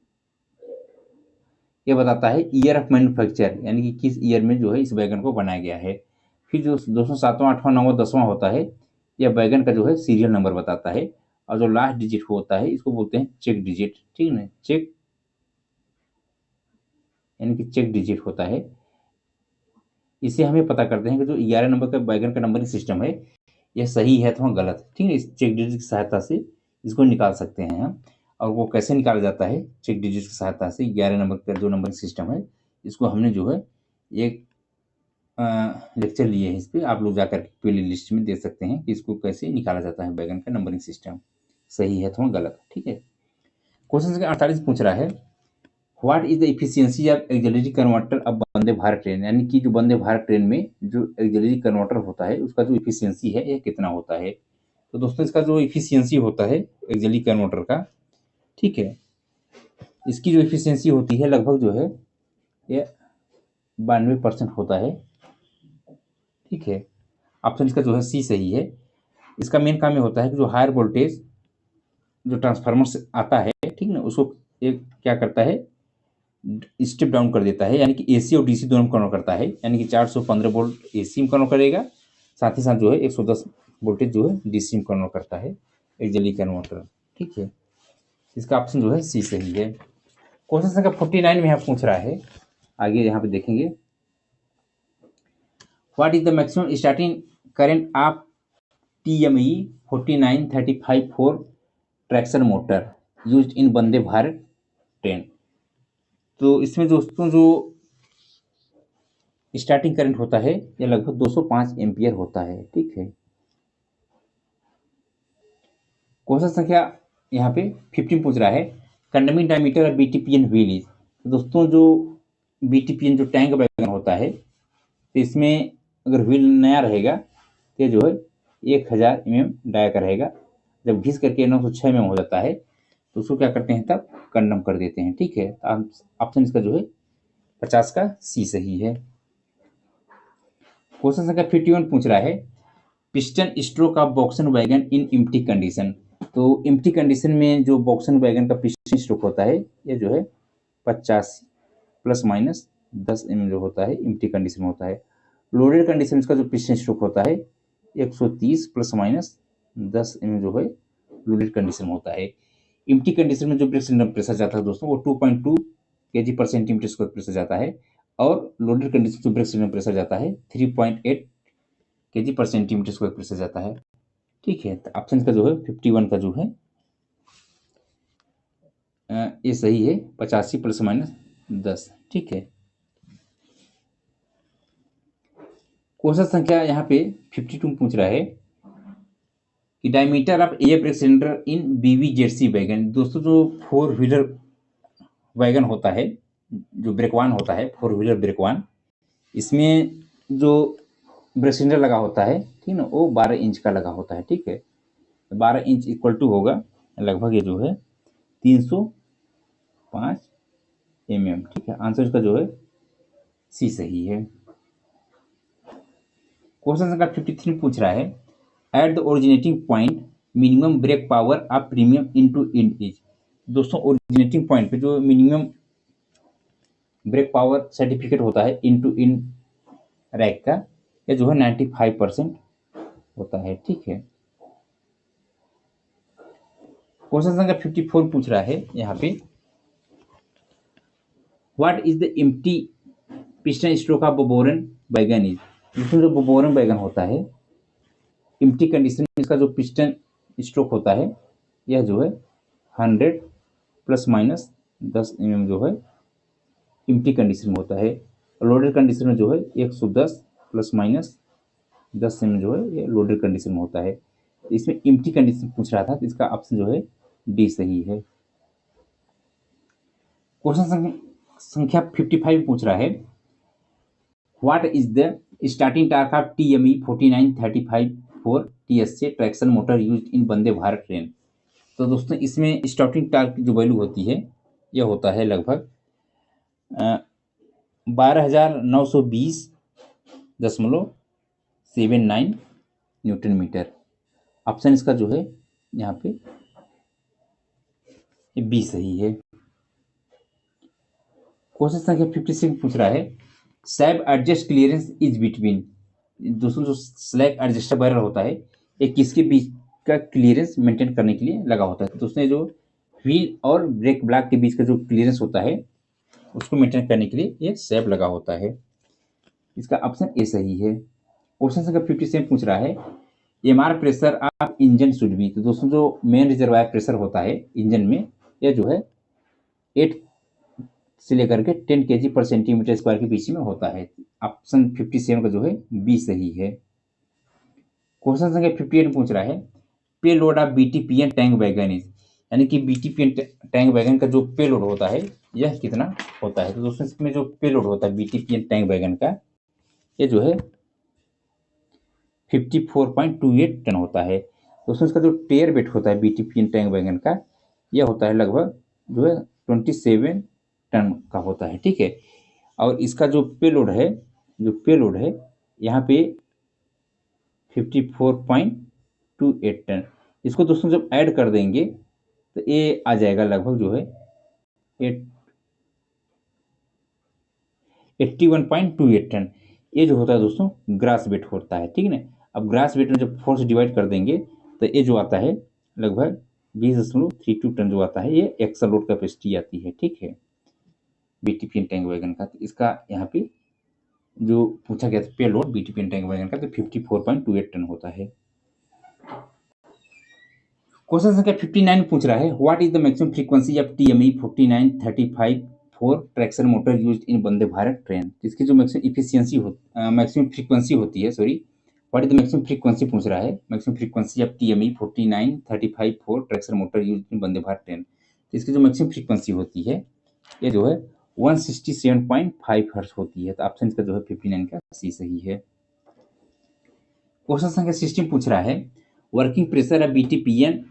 ये बताता है ईयर ऑफ मैन्युफैक्चर, यानी कि किस ईयर में जो है इस वैगन को बनाया गया है। फिर जो 207वां 8वां 9वां 10वां होता है यह वैगन का जो है सीरियल नंबर बताता है, और जो लास्ट डिजिट होता है इसको बोलते हैं चेक डिजिट, ठीक है ना, चेक यानी कि चेक डिजिट होता है। इससे हमें पता करते हैं कि जो 11 नंबर का वैगन का नंबरिंग सिस्टम है यह सही है अथवा गलत, ठीक है। इस चेक डिजिट की सहायता से इसको निकाल सकते हैं हम। और वो कैसे निकाला जाता है चेक डिजिट की सहायता से, 11 नंबर का जो नंबरिंग सिस्टम है इसको हमने जो है एक लेक्चर लिए हैं, इस पर आप लोग जाकर प्ले लिस्ट में देख सकते हैं कि इसको कैसे निकाला जाता है वैगन का नंबरिंग सिस्टम, सही है अथवा गलत, ठीक है। क्वेश्चन संख्या 48 पूछ रहा है, what is the efficiency of axillary converter of Vande Bharat train, यानी कि जो वंदे भारत ट्रेन में जो एक्सिलरी कन्वर्टर होता है उसका जो इफिशियंसी है यह कितना होता है। तो दोस्तों इसका जो इफिशियंसी होता है एक्सिलरी कन्वर्टर का, ठीक है, इसकी जो इफिशियंसी होती है लगभग जो है ये 92% होता है, ठीक है। ऑप्शन इसका जो है सी सही है। इसका मेन काम ये होता है कि जो हायर वोल्टेज जो ट्रांसफार्मर से आता है, ठीक ना, उसको एक क्या करता है स्टेप डाउन कर देता है, यानी कि एसी और डीसी दोनों में कन्वर्ट करता है, यानी कि 415 वोल्ट एसी में कन्वर्ट करेगा, साथ ही साथ जो है 110 वोल्टेज जो है डीसी में कन्वर्ट करता है एक्सिलरी कन्वर्टर, ठीक है। इसका ऑप्शन जो है सी सही है। क्वेश्चन संख्या 49 में यहाँ पूछ रहा है, आगे यहाँ पे देखेंगे, what is the maximum starting current of TME 4935 for traction motor used in Vande Bharat train. तो इसमें दोस्तों जो स्टार्टिंग करंट होता है यह लगभग 205 एम्पियर होता है, ठीक है। क्वेश्चन संख्या यहाँ पे 15 पूछ रहा है, कंडमिंग डायमीटर और BTPN व्हील इज। दोस्तों जो BTPN जो टैंक वैगन होता है, तो इसमें अगर व्हील नया रहेगा तो जो है 1000 mm डाया का रहेगा, जब घिस करके 906 mm हो जाता है तो उसको क्या करते हैं तब कंडम कर देते हैं, ठीक है। ऑप्शन इसका जो है 50 का सी सही है। क्वेश्चन संख्या 51 पूछ रहा है, piston stroke of BOXN wagon in empty condition. तो एम्प्टी कंडीशन में जो बॉक्सन वैगन का पिस्टन स्ट्रोक होता है ये जो है 50 प्लस माइनस 10 mm जो होता है एम्प्टी कंडीशन में होता है। लोडेड कंडीशन इसका जो पिस्टन स्ट्रोक होता है 130 प्लस माइनस 10 mm जो है लोडेड कंडीशन में होता है। एम्प्टी कंडीशन में जो ब्रेक सिलेंडर प्रेशर जाता है दोस्तों वो 2.2 kg पर सेंटीमीटर स्क्वायर प्रेशर जाता है, और लोडेड कंडीशन जो ब्रेक सिलेंडर प्रेशर जाता है 3.8 kg पर सेंटीमीटर स्क्वायर प्रेशर जाता है, ठीक है। तो ऑप्शन का जो है 51 का जो है ये सही है, 85 प्लस माइनस 10, ठीक है। क्वेश्चन संख्या यहाँ पे 52 पूछ रहा है कि diameter of air brake cylinder in BVZC wagon. दोस्तों जो 4 व्हीलर वैगन होता है, जो ब्रेकवान होता है 4 व्हीलर ब्रेकवान, इसमें जो ब्रेक सिलेंडर लगा होता है, ठीक ना, वो 12 इंच का लगा होता है, ठीक है। 12 इंच इक्वल टू होगा लगभग ये जो है 305 mm, ठीक है। आंसर इसका जो है सी सही है। क्वेश्चन संख्या 53 पूछ रहा है, at the originating point minimum brake power of premium end to end is. दोस्तों ओरिजिनेटिंग पॉइंट पे जो मिनिमम ब्रेक पावर सर्टिफिकेट होता है इनटू इन रैक का, ये जो है 95% होता है, ठीक है। क्वेश्चन संख्या 54 पूछ रहा है यहाँ पे, what is the empty piston stroke of BOBRN wagon is. जिसमें जो बोबोरन वैगन होता है एम्प्टी कंडीशन में इसका जो पिस्टन स्ट्रोक होता है यह जो है 100 प्लस माइनस 10 mm जो है एम्प्टी कंडीशन में होता है। लोडेड कंडीशन में जो है 110 प्लस माइनस 10 mm जो है ये लोडेड कंडीशन में होता है। इसमें एम्प्टी कंडीशन पूछ रहा था तो इसका ऑप्शन जो है डी सही है। क्वेश्चन संख्या 55 पूछ रहा है, what is the starting torque of TME 4935 for TSA traction motor used in Vande Bharat train. तो दोस्तों इसमें स्टार्टिंग टार्क की जो वैल्यू होती है यह होता है लगभग 12,920.79 न्यूटन मीटर। ऑप्शन इसका जो है यहाँ पे बी सही है। क्वेश्चन संख्या 56 पूछ रहा है, सैब एडजस्ट क्लियरेंस इज बिटवीन। दोस्तों जो स्लैग एडजस्टर बैरल होता है एक किसके बीच का क्लियरेंस मेंटेन करने के लिए लगा होता है। तो उसने जो व्हील और ब्रेक ब्लॉक के बीच का जो क्लियरेंस होता है उसको मेंटेन करने के लिए ये सैप लगा होता है। इसका ऑप्शन ए सही है। क्वेश्चन संख्या 57 पूछ रहा है MR pressure of engine should be. तो दोस्तों जो मेन रिजर्वायर प्रेशर होता है इंजन में यह जो है 8 से लेकर के 10 केजी पर सेंटीमीटर स्क्वायर के बीच में होता है। ऑप्शन 57 का जो है बी सही है। क्वेश्चन संख्या 58 पूछ रहा है पे load of BTPN tank wagon is, यानी कि बीटीपीएन टैंक वैगन का जो पे लोड होता है यह कितना होता है। तो दोस्तों इसमें जो पे लोड होता है बीटीपीएन टैंक वैगन का ये जो है 54.28 टन होता है। दोस्तों इसका जो टेयर वेट होता है बीटीपीएन टैंक वैगन का यह होता है लगभग जो है 27 टन का होता है। ठीक है, और इसका जो पेलोड है यहाँ पे 54.28 टन। इसको दोस्तों जब ऐड कर देंगे तो ये आ जाएगा लगभग जो है 81.28 टन। ये जो होता है दोस्तों ग्रास वेट होता है। ठीक है ना, अब ग्रास वेट में जब फोर्स डिवाइड कर देंगे तो ये जो आता है लगभग 20.32 टन जो आता है ये एक्सल लोड कैपेसिटी आती है। ठीक है, बीटीपीएन टैंक वैगन का। तो इसका यहाँ पे जो पूछा गया था पे लोड बीटीपीएन टैंक वैगन का तो 54.28 टन होता है। क्वेश्चन संख्या 59 पूछ रहा है what is the maximum frequency of TME 4935 for traction motor used in Vande Bharat train. इसकी जो मैक्सिमम इफिशियंसी मैक्सिमम फ्रीक्वेंसी होती है, sorry, what is the maximum frequency पूछ रहा है, maximum frequency of TME 4935 for traction motor used in Vande Bharat train. तो इसकी जो मैक्सिमम फ्रीक्वेंसी होती है ये जो है 167.5 हर्ट्ज होती है। तो ऑप्शन इसका जो है 59 का सी सही है। क्वेश्चन संख्या 16 पूछ रहा है working pressure of BTPN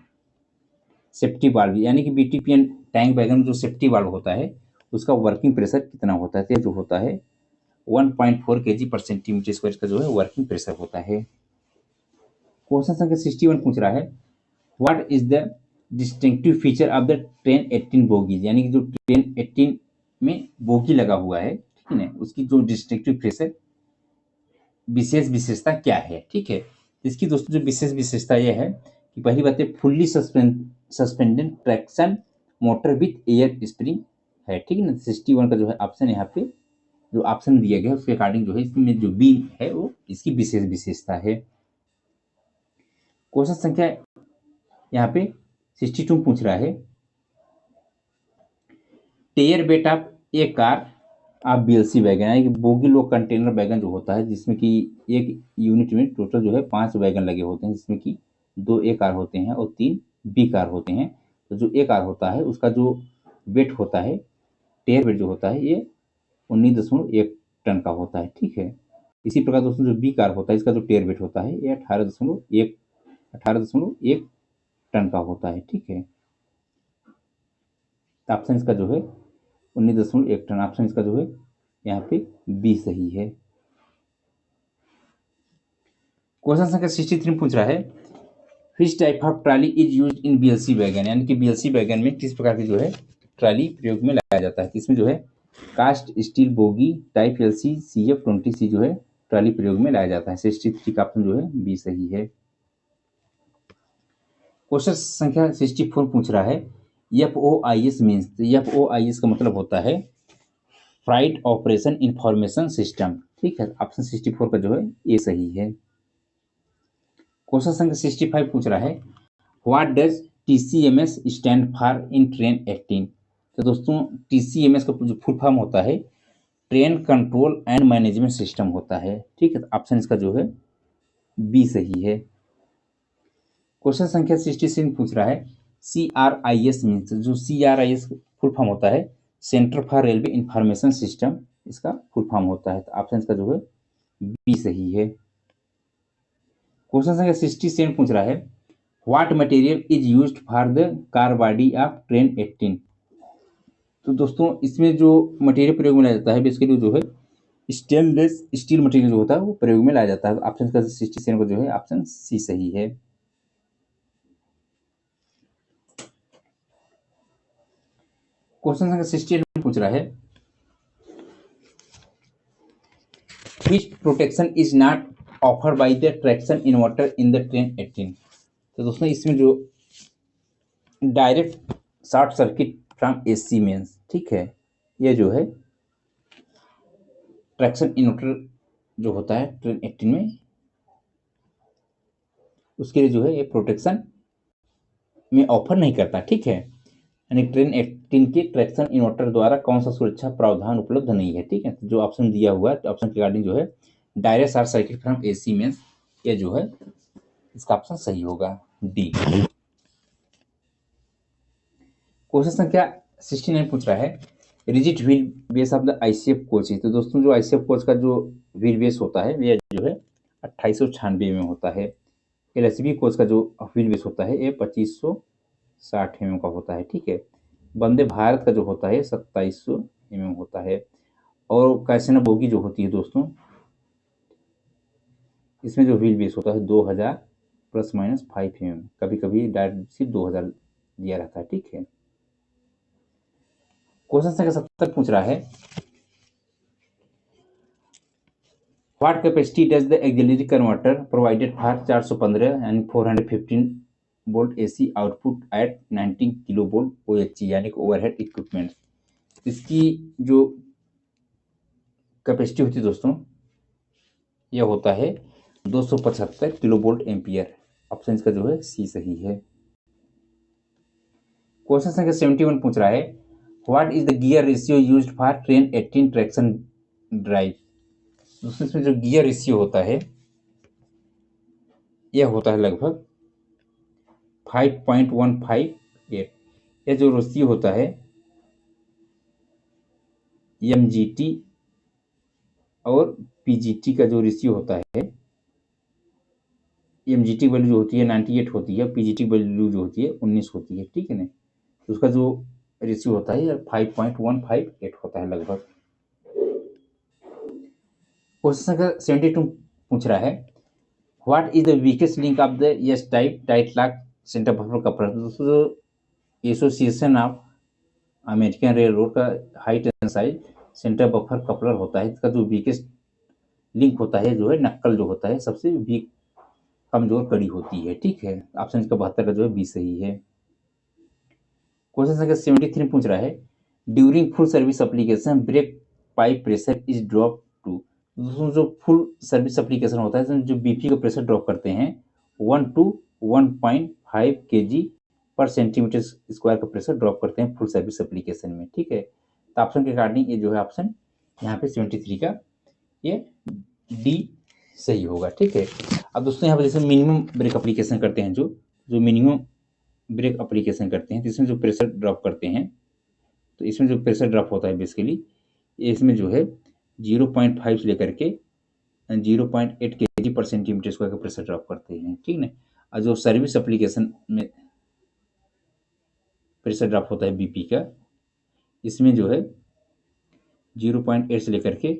safety valve, यानी कि बीटीपीएन टैंक वैगन में जो सेफ्टी वाल्व होता है उसका वर्किंग प्रेशर कितना होता है। तो जो होता है 1.4 केजी पर सेंटीमीटर स्क्वायर का जो है वर्किंग प्रेशर होता है। क्वेश्चन संख्या 61 पूछ रहा है what is the distinctive feature of the train 18 bogies, यानी कि जो ट्रेन 18 में बोगी लगा हुआ है, ठीक है ना, उसकी जो डिस्टिंक्टिव फीचर विशेष विशेषता क्या है। ठीक है, इसकी दोस्तों जो विशेष विशेषता यह है कि पहली बात है fully suspended traction motor with air spring है। ठीक है ना, 61 का जो है ऑप्शन यहाँ पे जो ऑप्शन दिया गया है उसके अकॉर्डिंग जो है इसमें जो बी है वो इसकी विशेष विशेषता है। क्वेश्चन संख्या यहाँ पे 62 पूछ रहा है टेयर वेट ऑफ ए कार आप बीएलसी वैगन, यानी कि बोगी लोग कंटेनर वैगन जो होता है जिसमें कि एक यूनिट में टोटल जो है 5 वैगन लगे होते हैं, जिसमें कि 2 ए कार होते हैं और 3 बी कार होते हैं। तो जो ए कार होता है उसका जो वेट होता है टेयर वेट जो होता है ये 19.1 टन का होता है। ठीक है, इसी प्रकार दोस्तों जो बी कार होता है इसका जो टेयर वेट होता है ये 18.1 टन का होता है। ठीक है, ऑप्शन इसका जो है 19.1 टन, ऑप्शन इसका जो है यहाँ पे बी सही है। क्वेश्चन संख्या 63 पूछ रहा है which type of trolley is used in BLC wagon, यानी कि बीएलसी वैगन में किस प्रकार की जो है ट्राली प्रयोग में लाया जाता है। इसमें जो है cast steel bogie type LC CF20C जो है ट्राली प्रयोग में लाया जाता है। 63 का ऑप्शन जो है बी सही है। क्वेश्चन संख्या 64 पूछ रहा है FOIS मीन्स, तो FOIS का मतलब होता है फ्राइट ऑपरेशन इंफॉर्मेशन सिस्टम। ठीक है, ऑप्शन 64 का जो है ये सही है। क्वेश्चन संख्या 65 पूछ रहा है what does TCMS stand for in train 18। तो दोस्तों TCMS का जो फुल फॉर्म होता है train control and management system होता है। ठीक है, ऑप्शन इसका जो है बी सही है। क्वेश्चन संख्या 66 पूछ रहा है CRIS मीन्स, जो CRIS फुल फॉर्म होता है centre for railway information system, इसका फुल फॉर्म होता है। तो ऑप्शन इसका जो है बी सही है। क्वेश्चन संख्या 67 पूछ रहा है what material is used for the car body of train 18। तो दोस्तों इसमें जो मटेरियल प्रयोग में लाया जाता है बेसिकली जो है स्टेनलेस स्टील मटेरियल जो होता है वो प्रयोग में लाया जाता है। ऑप्शन का 67 का जो है ऑप्शन सी सही है। क्वेश्चन संख्या 68 पूछ रहा है which protection is not offer by the traction inverter in the train 18। तो दोस्तों इसमें जो direct short circuit from AC mains, ठीक है, ये जो है ट्रैक्शन इन्वर्टर जो होता है ट्रेन 18 में, उसके लिए जो है ये प्रोटेक्शन में ऑफर नहीं करता, ठीक है। यानी ट्रेन 18 के ट्रैक्शन इन्वर्टर द्वारा कौन सा सुरक्षा प्रावधान उपलब्ध नहीं है, ठीक है। तो जो ऑप्शन दिया हुआ है, ऑप्शन के रिगार्डिंग जो है direct short circuit from AC mains, ये जो है इसका ऑप्शन सही होगा डी। क्वेश्चन संख्या 69 पूछ रहा है rigid wheel base of the ICF coach है। तो दोस्तों जो आईसीएफ कोच का जो व्हील बेस होता है ये जो है 2896 में होता है। एलएसबी कोच का जो व्हील बेस होता है ये 2560 का होता है, ठीक है। वंदे भारत का जो होता है 2700 होता है। और कैसेना बोगी जो होती है दोस्तों, इसमें जो व्हील बेस होता है 2000 ±5 कभी कभी डायरेक्ट सिर्फ 2000 दिया रहता है, ठीक है। क्वेश्चन संख्या 70 पूछ रहा है what capacity does the auxiliary converter provided for 415 and 415 volt AC output at 19 kilo volt OHE यानी कि ओवरहेड इक्विपमेंट। इसकी जो कैपेसिटी होती है दोस्तों यह होता है 275 किलो वोल्ट एम्पियर। ऑप्शन इसका जो है सी सही है। क्वेश्चन संख्या 71 पूछ रहा है what is the gear ratio used for train 18 traction drive. दोस्तों इसमें जो गियर रेशियो होता है यह होता है लगभग 5.158। यह जो रेशियो होता है एमजीटी और पीजीटी का जो रेशियो होता है, एमजीटी वैल्यू जो होती है 98 होती है, पीजीटी वैल्यू जो होती है 19 होती है, ठीक है ना। तो उसका जो रेशियो होता है 5.158 होता है लगभग। क्वेश्चन संख्या 72 पूछ रहा है what is the weakest link of the S type tight lock centre buffer coupler. दोस्तों जो association of American rail road का high tensile centre buffer coupler होता है, इसका जो वीकेस्ट लिंक होता है जो है नक्कल जो होता है सबसे वीक कमजोर कड़ी होती है, ठीक है। ऑप्शन इसका 72 का जो है बी सही है। क्वेश्चन संख्या 73 पूछ रहा है during full service application brake pipe pressure is drop to. दोस्तों जो फुल सर्विस एप्लीकेशन होता है जो बीपी का प्रेशर ड्रॉप करते हैं 1 to 1.5 kg पर सेंटीमीटर स्क्वायर का प्रेशर ड्रॉप करते हैं फुल सर्विस एप्लीकेशन में, ठीक है। तो ऑप्शन के रिगार्डिंग ये जो है ऑप्शन यहाँ पे 73 का ये डी सही होगा, ठीक है। अब दोस्तों यहाँ पर जैसे मिनिमम ब्रेक एप्लीकेशन करते हैं जो मिनिमम ब्रेक एप्लीकेशन करते हैं तो इसमें जो प्रेशर ड्रॉप करते हैं, तो इसमें जो प्रेशर ड्रॉप होता है बेसिकली इसमें जो है 0.5 से लेकर के 0.8 kg पर सेंटीमीटर स्क्वायर का प्रेशर ड्रॉप करते हैं, ठीक ना। और जो सर्विस एप्लीकेशन में प्रेशर ड्रॉप होता है बीपी का, इसमें जो है 0.8 से लेकर के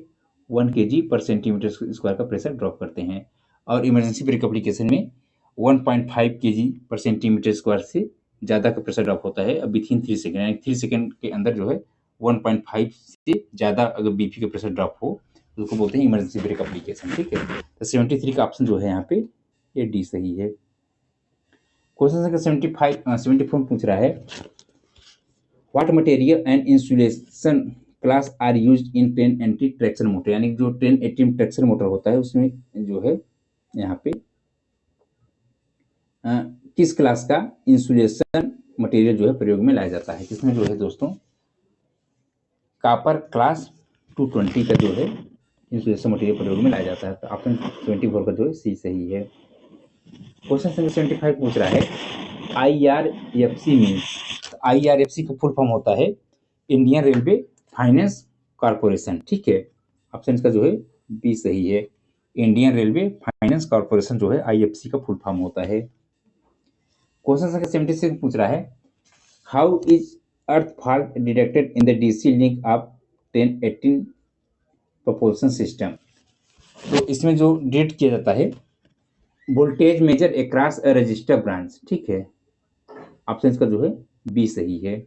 1 kg पर सेंटीमीटर स्क्वायर का प्रेशर ड्रॉप करते हैं। और इमरजेंसी ब्रेक एप्लीकेशन में 1.5 kg पर सेंटीमीटर स्क्वायर से ज़्यादा का प्रेशर ड्रॉप होता है विथिन 3 सेकेंड, यानी 3 सेकेंड के अंदर जो है 1.5 से ज़्यादा अगर बीपी का प्रेशर ड्रॉप हो तो उसको बोलते हैं इमरजेंसी ब्रेक एप्लीकेशन, ठीक है। तो 73 का ऑप्शन जो है यहाँ पे ये डी सही है। क्वेश्चन संख्या 74 पूछ रहा है what material and insulation class are used in train anti traction motor. यानी जो ट्रेन 18 ट्रैक्शन मोटर होता है उसमें जो है यहाँ पे किस क्लास का इंसुलेशन मटेरियल जो है प्रयोग में लाया जाता है। इसमें जो है दोस्तों कॉपर क्लास 220 का जो है इंसुलेशन मटेरियल प्रयोग में लाया जाता है। तो ऑप्शन 74 का जो है सी सही है। क्वेश्चन संख्या 75 पूछ रहा है IRFC मीन्स। IRFC का फुल फॉर्म होता है इंडियन रेलवे फाइनेंस कॉर्पोरेशन, ठीक है। ऑप्शन इसका जो है बी सही है। इंडियन रेलवे फाइनेंस कॉर्पोरेशन जो है IFC का फुल फॉर्म होता है। क्वेश्चन संख्या 76 पूछ रहा है how is earth fault detected in the DC link of 1018 propulsion system. तो इसमें जो डिटेक्ट किया जाता है voltage measure across a resistor branch, ठीक है। ऑप्शन इसका जो है बी सही है।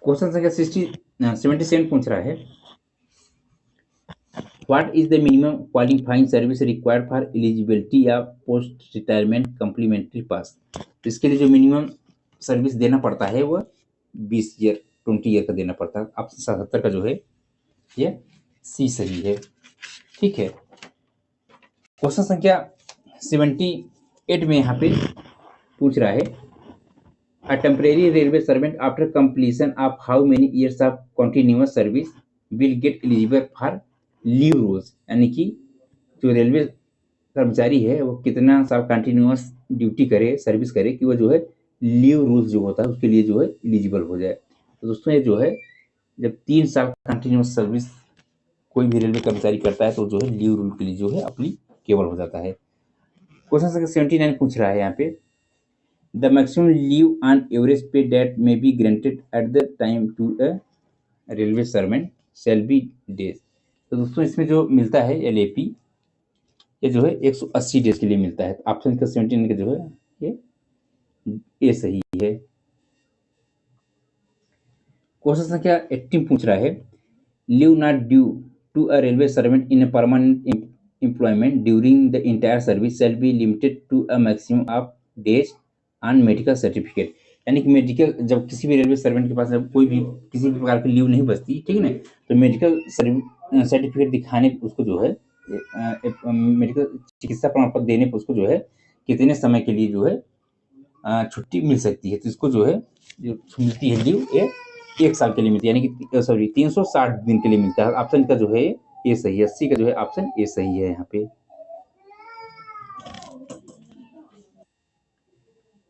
क्वेश्चन संख्या 77 पूछ रहा है, what is the minimum qualifying service required for eligibility या पोस्ट रिटायरमेंट कम्प्लीमेंट्री पास। तो इसके लिए जो मिनिमम सर्विस देना पड़ता है वह 20 ईयर 20 ईयर का देना पड़ता है। ऑप्शन 77 का जो है ये सी सही है। ठीक है, क्वेश्चन संख्या 78 में यहाँ पे पूछ रहा है, a temporary railway servant after completion of how many years of continuous service will get eligible for leave rules. यानी कि जो रेलवे कर्मचारी है वो कितना साल कंटिन्यूअस ड्यूटी करे, सर्विस करे कि वो जो है लीव रूल्स जो होता है उसके लिए जो है एलिजिबल हो जाए। तो दोस्तों ये जो है जब 3 साल कंटिन्यूअस सर्विस कोई भी रेलवे कर्मचारी करता है तो जो है लीव रूल के लिए जो है अप्लीकेबल हो जाता है। क्वेश्चन संख्या 79 पूछ रहा है यहाँ पे, the maximum leave on average pay that may be granted at the time to a railway servant shall be days. तो दोस्तों इसमें जो मिलता है LAP ये जो है 180 डेज के लिए मिलता है। ऑप्शन का 79 का जो है ये सही है। क्वेश्चन संख्या 18 पूछ रहा है, leave not due to a railway servant in a permanent employment during the entire service shall be limited to a maximum of days on medical certificate. यानी कि मेडिकल जब किसी भी रेलवे सर्वेंट के पास जब कोई भी किसी भी प्रकार की लीव नहीं बचती, ठीक है ना, तो मेडिकल सर्टिफिकेट दिखाने पर उसको जो है मेडिकल चिकित्सा प्रमाण पत्र देने पर उसको जो है कितने समय के लिए जो है छुट्टी मिल सकती है। तो इसको जो है जो मिलती है लीव ये 1 साल के लिए मिलती है, यानी कि सॉरी 360 दिन के लिए मिलता है। ऑप्शन का जो है ये सही है, 80 का जो है ऑप्शन ए सही है यहाँ पे।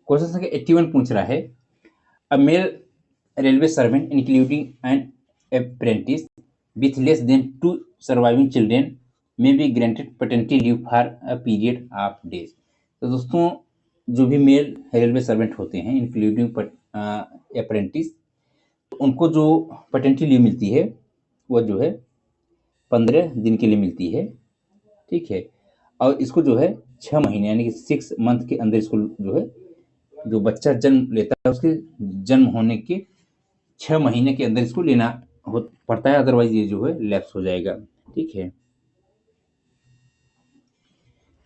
क्वेश्चन संख्या 81 पूछ रहा है, a male railway servant including an apprentice with less than 2 surviving children may be granted paternity leave for a period of days. तो दोस्तों जो भी मेल रेलवे सर्वेंट होते हैं इंक्लूडिंग अप्रेंटिस, उनको जो पैटर्निटी लीव मिलती है वो जो है 15 दिन के लिए मिलती है। ठीक है, और इसको जो है 6 महीने यानी कि 6 मंथ के अंदर इसको जो है जो बच्चा जन्म लेता है उसके जन्म होने के 6 महीने के अंदर इसको लेना पड़ता है, अदरवाइज ये जो है लैप्स हो जाएगा। ठीक है,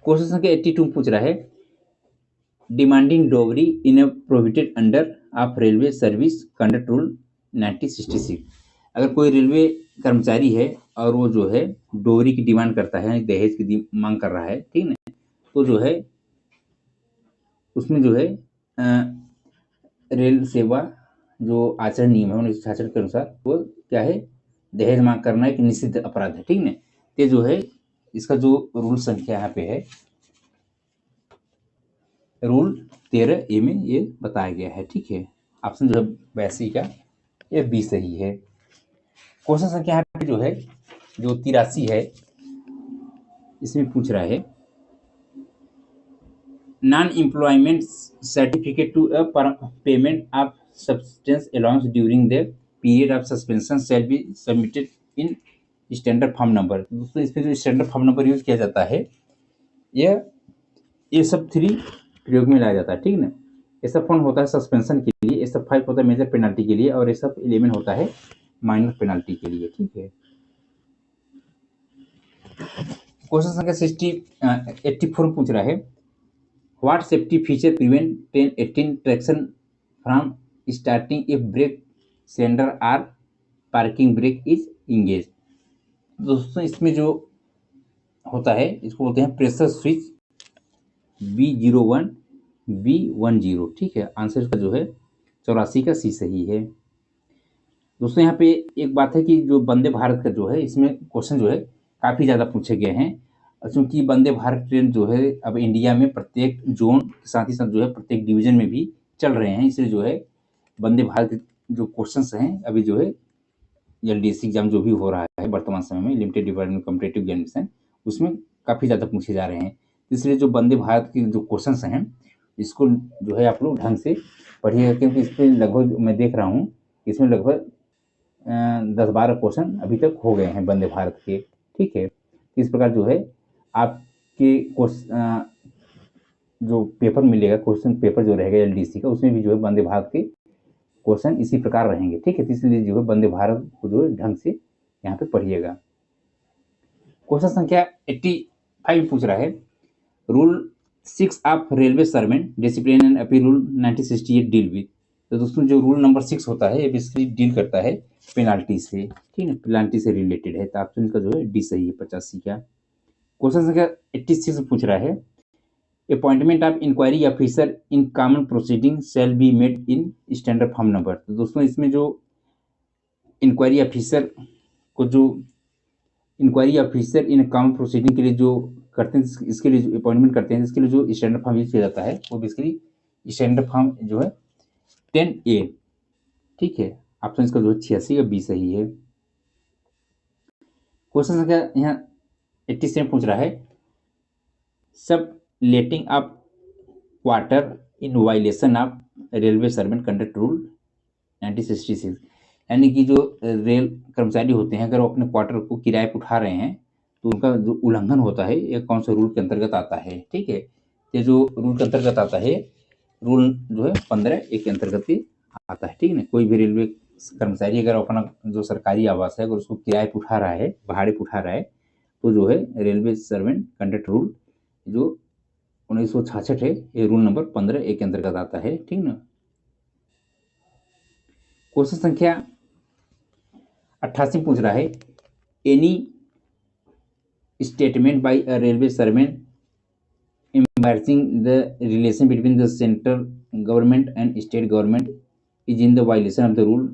क्वेश्चन संख्या 82 पूछ रहा है, demanding dowry in a prohibited under of railway service conduct rule 1966। अगर कोई रेलवे कर्मचारी है और वो जो है डोवरी की डिमांड करता है, दहेज की मांग कर रहा है, ठीक है, तो जो है उसमें जो है रेल सेवा जो आचरण नियम है उन आचरण के अनुसार वो क्या है, दहेज मांग करना एक निषिद्ध अपराध है। ठीक है, ये जो है इसका जो रूल संख्या यहाँ पे है रूल 13A में ये बताया गया है। ठीक है, ऑप्शन जो है 82 का ये बी सही है। क्वेश्चन संख्या यहाँ पे जो है जो 83 है इसमें पूछ रहा है, non employment certificate to a payment of subsistence allowance during the period of suspension shall be submitted in standard form number. दोस्तों इसमें जो स्टैंडर्ड फॉर्म नंबर यूज किया जाता है यह ये सब 3 प्रयोग में लाया जाता है। ठीक है ना, ये सब 1 होता है सस्पेंशन के लिए, ये सब 5 होता है मेजर पेनल्टी के लिए, और ये सब 11 होता है माइनर पेनल्टी के लिए। ठीक है, क्वेश्चन संख्या 84 पूछ रहा है, what safety feature prevent 10-18 traction from starting if brake sender or parking brake is engage. दोस्तों इसमें जो होता है इसको बोलते हैं प्रेशर स्विच B01 B10। ठीक है, आंसर का जो है 84 का सी सही है। दोस्तों यहाँ पे एक बात है कि जो वंदे भारत का जो है इसमें क्वेश्चन जो है काफ़ी ज़्यादा पूछे गए हैं, क्योंकि वंदे भारत ट्रेन जो है अब इंडिया में प्रत्येक जोन के साथ ही साथ जो है प्रत्येक डिवीजन में भी चल रहे हैं, इसलिए जो है वंदे भारत के जो क्वेश्चन हैं अभी जो है LDC एग्जाम जो भी हो रहा है वर्तमान समय में लिमिटेड डिपार्टमेंट कॉम्पिटेटिव एग्जामिनेशन उसमें काफ़ी ज़्यादा पूछे जा रहे हैं। इसलिए जो वंदे भारत के जो क्वेश्चन हैं इसको जो है आप लोग ढंग से पढ़िएगा, क्योंकि इस पर लगभग मैं देख रहा हूँ इसमें लगभग 10-12 क्वेश्चन अभी तक हो गए हैं वंदे भारत के। ठीक है, इस प्रकार जो है आपके जो पेपर मिलेगा क्वेश्चन पेपर जो रहेगा LDC का उसमें भी जो है वंदे भारत के क्वेश्चन इसी प्रकार रहेंगे, ठीक है। तो इसलिए जो है वंदे भारत को जो है ढंग से यहाँ पे पढ़िएगा। क्वेश्चन संख्या 85 पूछ रहा है, rule 6 of railway servant discipline and appeal rule 1968 deal with. तो दोस्तों जो रूल नंबर 6 होता है ये बेसिकली डील करता है पेनाल्टी से, ठीक है, पेनाल्टी से रिलेटेड है। तो ऑप्शन का जो है डी सही है 85 का। क्वेश्चन संख्या 86 पूछ रहा है, appointment of inquiry officer in common proceeding shall be made in standard form number. तो दोस्तों इसमें जो इंक्वायरी ऑफिसर को जो inquiry officer in common proceeding के लिए जो करते हैं, इसके लिए जो अपॉइंटमेंट करते हैं, इसके लिए जो स्टैंडर्ड फॉर्म यूज किया जाता है वो बेसिकली स्टैंडर्ड फॉर्म जो है 10A, ठीक है। ऑप्शन इसका जो है 86 का बी सही है। क्वेश्चन संख्या यहाँ 87 पूछ रहा है, sub letting of quarter in violation of railway servant conduct rule 1966। यानी कि जो रेल कर्मचारी होते हैं अगर वो अपने क्वार्टर को किराए पर उठा रहे हैं तो उनका जो उल्लंघन होता है ये कौन सा रूल के अंतर्गत आता है, ठीक है। ये जो रूल के अंतर्गत आता है, रूल जो है 15A के अंतर्गत ही आता है, ठीक है ना। कोई भी रेलवे कर्मचारी अगर अपना जो सरकारी आवास है अगर उसको किराए पर उठा रहा है, भाड़े पर उठा रहा है, तो जो है रेलवे सर्वेंट कंडक्ट रूल जो 1966 है ये रूल नंबर 15A के अंतर्गत आता है, ठीक ना। क्वेश्चन संख्या 88 पूछ रहा है, any statement by a railway servant embarrassing the relation between the central government and state government is in the violation of the rule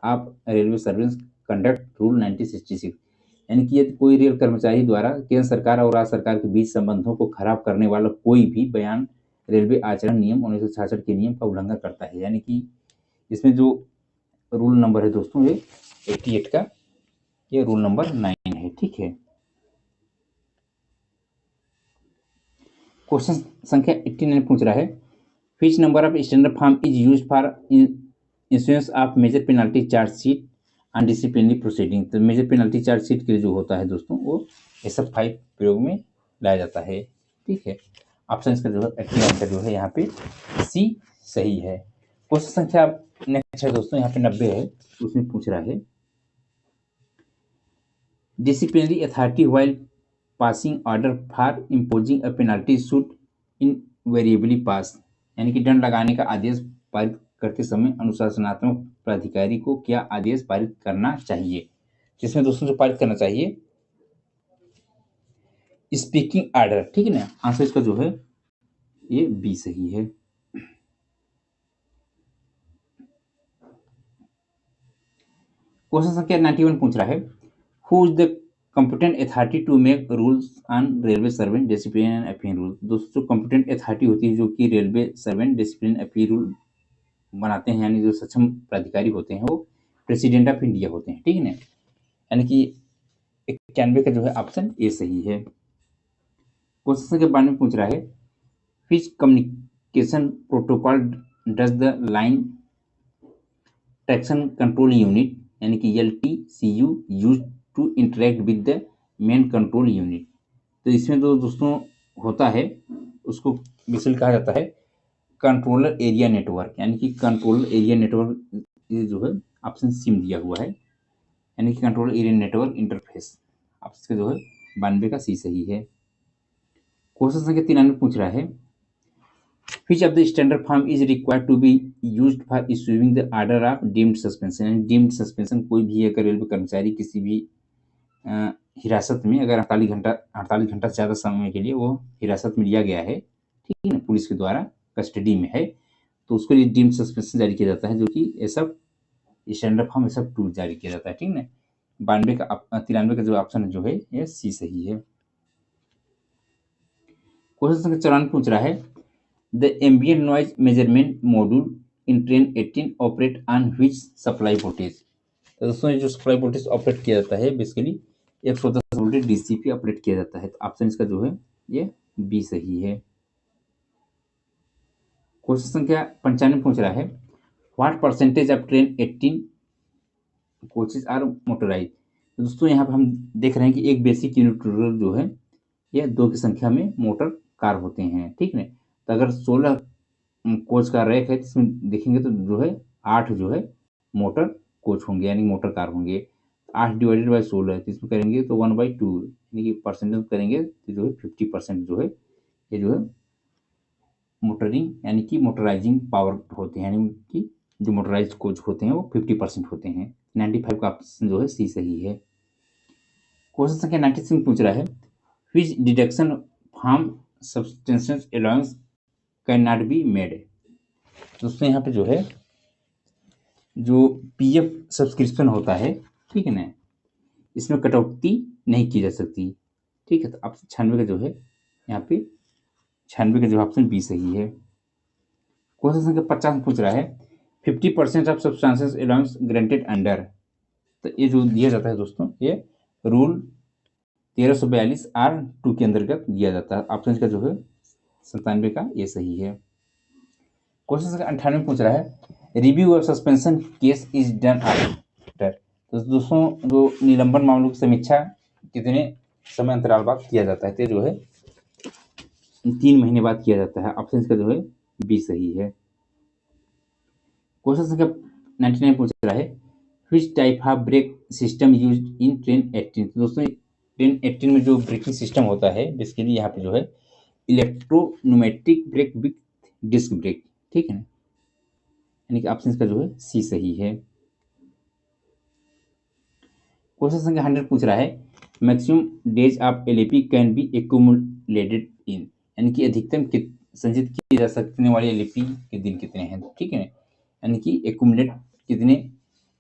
of railway service conduct rule 1966। यानी कि यदि कोई रेल कर्मचारी द्वारा केंद्र सरकार और राज्य सरकार के बीच संबंधों को खराब करने वाला कोई भी बयान रेलवे आचरण नियम 1966 के नियम का उल्लंघन करता है। यानी कि इसमें जो रूल नंबर है दोस्तों ये 88 का, ये रूल नंबर 9 है, ठीक है। क्वेश्चन संख्या 89 पूछ रहा है, which number of standard form is use for issuance of major penalty chargesheet on disciplinary proceeding. तो मेजर पेनाल्टी चार्जशीट के लिए जो होता है दोस्तों वो SF5 प्रयोग में लाया जाता है, ठीक है। ऑप्शन इसका जो है 80 आंसर जो है यहाँ पे सी सही है। क्वेश्चन संख्या नेक्स्ट है दोस्तों यहाँ पे 90 है, उसमें पूछ रहा है, disciplinary authority while passing order for imposing a penalty should invariably pass. यानी कि दंड लगाने का आदेश पारित करते समय अनुशासनात्मक प्राधिकारी को क्या आदेश पारित करना चाहिए। जिसमें दोस्तों जो पारित करना चाहिए स्पीकिंग ऑर्डर, ठीक है ना। आंसर इसका जो है ये बी सही है। क्वेश्चन संख्या 91 पूछ रहा है, who is the competent authority to make rules on railway servant discipline and appeal rule. दोस्तों कंपिटेंट अथॉरिटी होती है जो कि railway servant discipline appeal rule बनाते हैं, यानी जो सक्षम प्राधिकारी होते हैं वो प्रेसिडेंट ऑफ इंडिया होते हैं, ठीक है ना। यानी कि 91 का जो है ऑप्शन ए सही है। क्वेश्चन संख्या 92 पूछ रहा है, which communication protocol does the line traction control unit यानी कि LTCU use to interact with the main control unit. तो इसमें जो दोस्तों होता है उसको बेसिकली कहा जाता है कंट्रोलर एरिया नेटवर्क, यानी कि कंट्रोलर एरिया नेटवर्क ये जो है ऑप्शन सी में दिया हुआ है, यानी कि controller area network interface. Option जो है 92 का सी सही है। क्वेश्चन संख्या 93 पूछ रहा है, which of the standard form is required to be used for issuing the order of deemed suspension। यानी deemed suspension कोई भी अगर रेलवे कर्मचारी किसी भी हिरासत में अगर 48 घंटा से ज़्यादा समय के लिए वो हिरासत में लिया गया है, ठीक है ना, पुलिस के द्वारा कस्टडी में है, तो उसके लिए डीम्ड सस्पेंशन जारी किया जाता है, जो कि SF स्टैंडर्ड फॉर्म SF2 जारी किया जाता है, ठीक है। 93 का जो ऑप्शन जो है ये सी सही है। क्वेश्चन संख्या 94 पूछ रहा है, the ambient noise measurement module in train 18 operate on which supply voltage. तो दोस्तों ये जो सप्लाई वोल्टेज ऑपरेट किया जाता है बेसिकली 110 वोल्टेज DC पे ऑपरेट किया जाता है। तो ऑप्शन इसका जो है ये बी सही है। क्वेश्चन संख्या 95 पूछ रहा है, what percentage of train 18 coaches are motorise. तो दोस्तों यहाँ पर हम देख रहे हैं कि एक बेसिक यूनिट जो है यह 2 की संख्या में मोटर कार होते हैं, ठीक है। तो अगर 16 कोच का रैक है तो इसमें देखेंगे तो जो है 8 जो है मोटर कोच होंगे यानी मोटर कार होंगे। 8 डिवाइडेड बाय 16 तो इसमें करेंगे तो 1/2 यानी कि परसेंटेज करेंगे तो जो है 50% जो है ये जो है मोटरिंग यानी कि मोटराइजिंग पावर होते हैं, यानी कि जो मोटराइज्ड कोच होते हैं वो 50% होते हैं। 95 का ऑप्शन जो है सी सही है। क्वेश्चन संख्या 96 पूछ रहा है which deduction from substantial allowance can not be made. दोस्तों यहाँ पे जो है जो पीएफ सब्सक्रिप्शन होता है, ठीक है ना, इसमें कटौती नहीं की जा सकती, ठीक है। तो ऑप्शन 96 का जो है यहाँ पे 96 का जो ऑप्शन बी सही है। क्वेश्चन संख्या 50 पूछ रहा है 50% of substantial allowance granted under. तो ये जो दिया जाता है दोस्तों ये रूल 1342 के अंतर्गत दिया जाता है। ऑप्शन का जो है 97 का ये सही है। क्वेश्चन संख्या 98 पूछ रहा है review of suspension case is done after. तो दोस्तों जो निलंबन मामलों की समीक्षा कितने समय अंतराल बाद किया जाता है, तो जो है 3 महीने बाद किया जाता है। ऑप्शन का जो है बी सही है। क्वेश्चन संख्या 99 पूछ रहा है which type of brake system used in train 18। तो दोस्तों ट्रेन 18 में जो ब्रेकिंग सिस्टम होता है बेसिकली यहाँ पे जो है इलेक्ट्रोन्यूमेटिक ब्रेक विथ डिस्क ब्रेक, ठीक है ना, यानी कि ऑप्शन का जो है सी सही है। क्वेश्चन संख्या 100 पूछ रहा है maximum days of LAP can be accumulated in, यानी कि अधिकतम संचित किए जा सकने वाले एलएपी के दिन कितने हैं, ठीक है, यानी कि एक्यूमुलेट कितने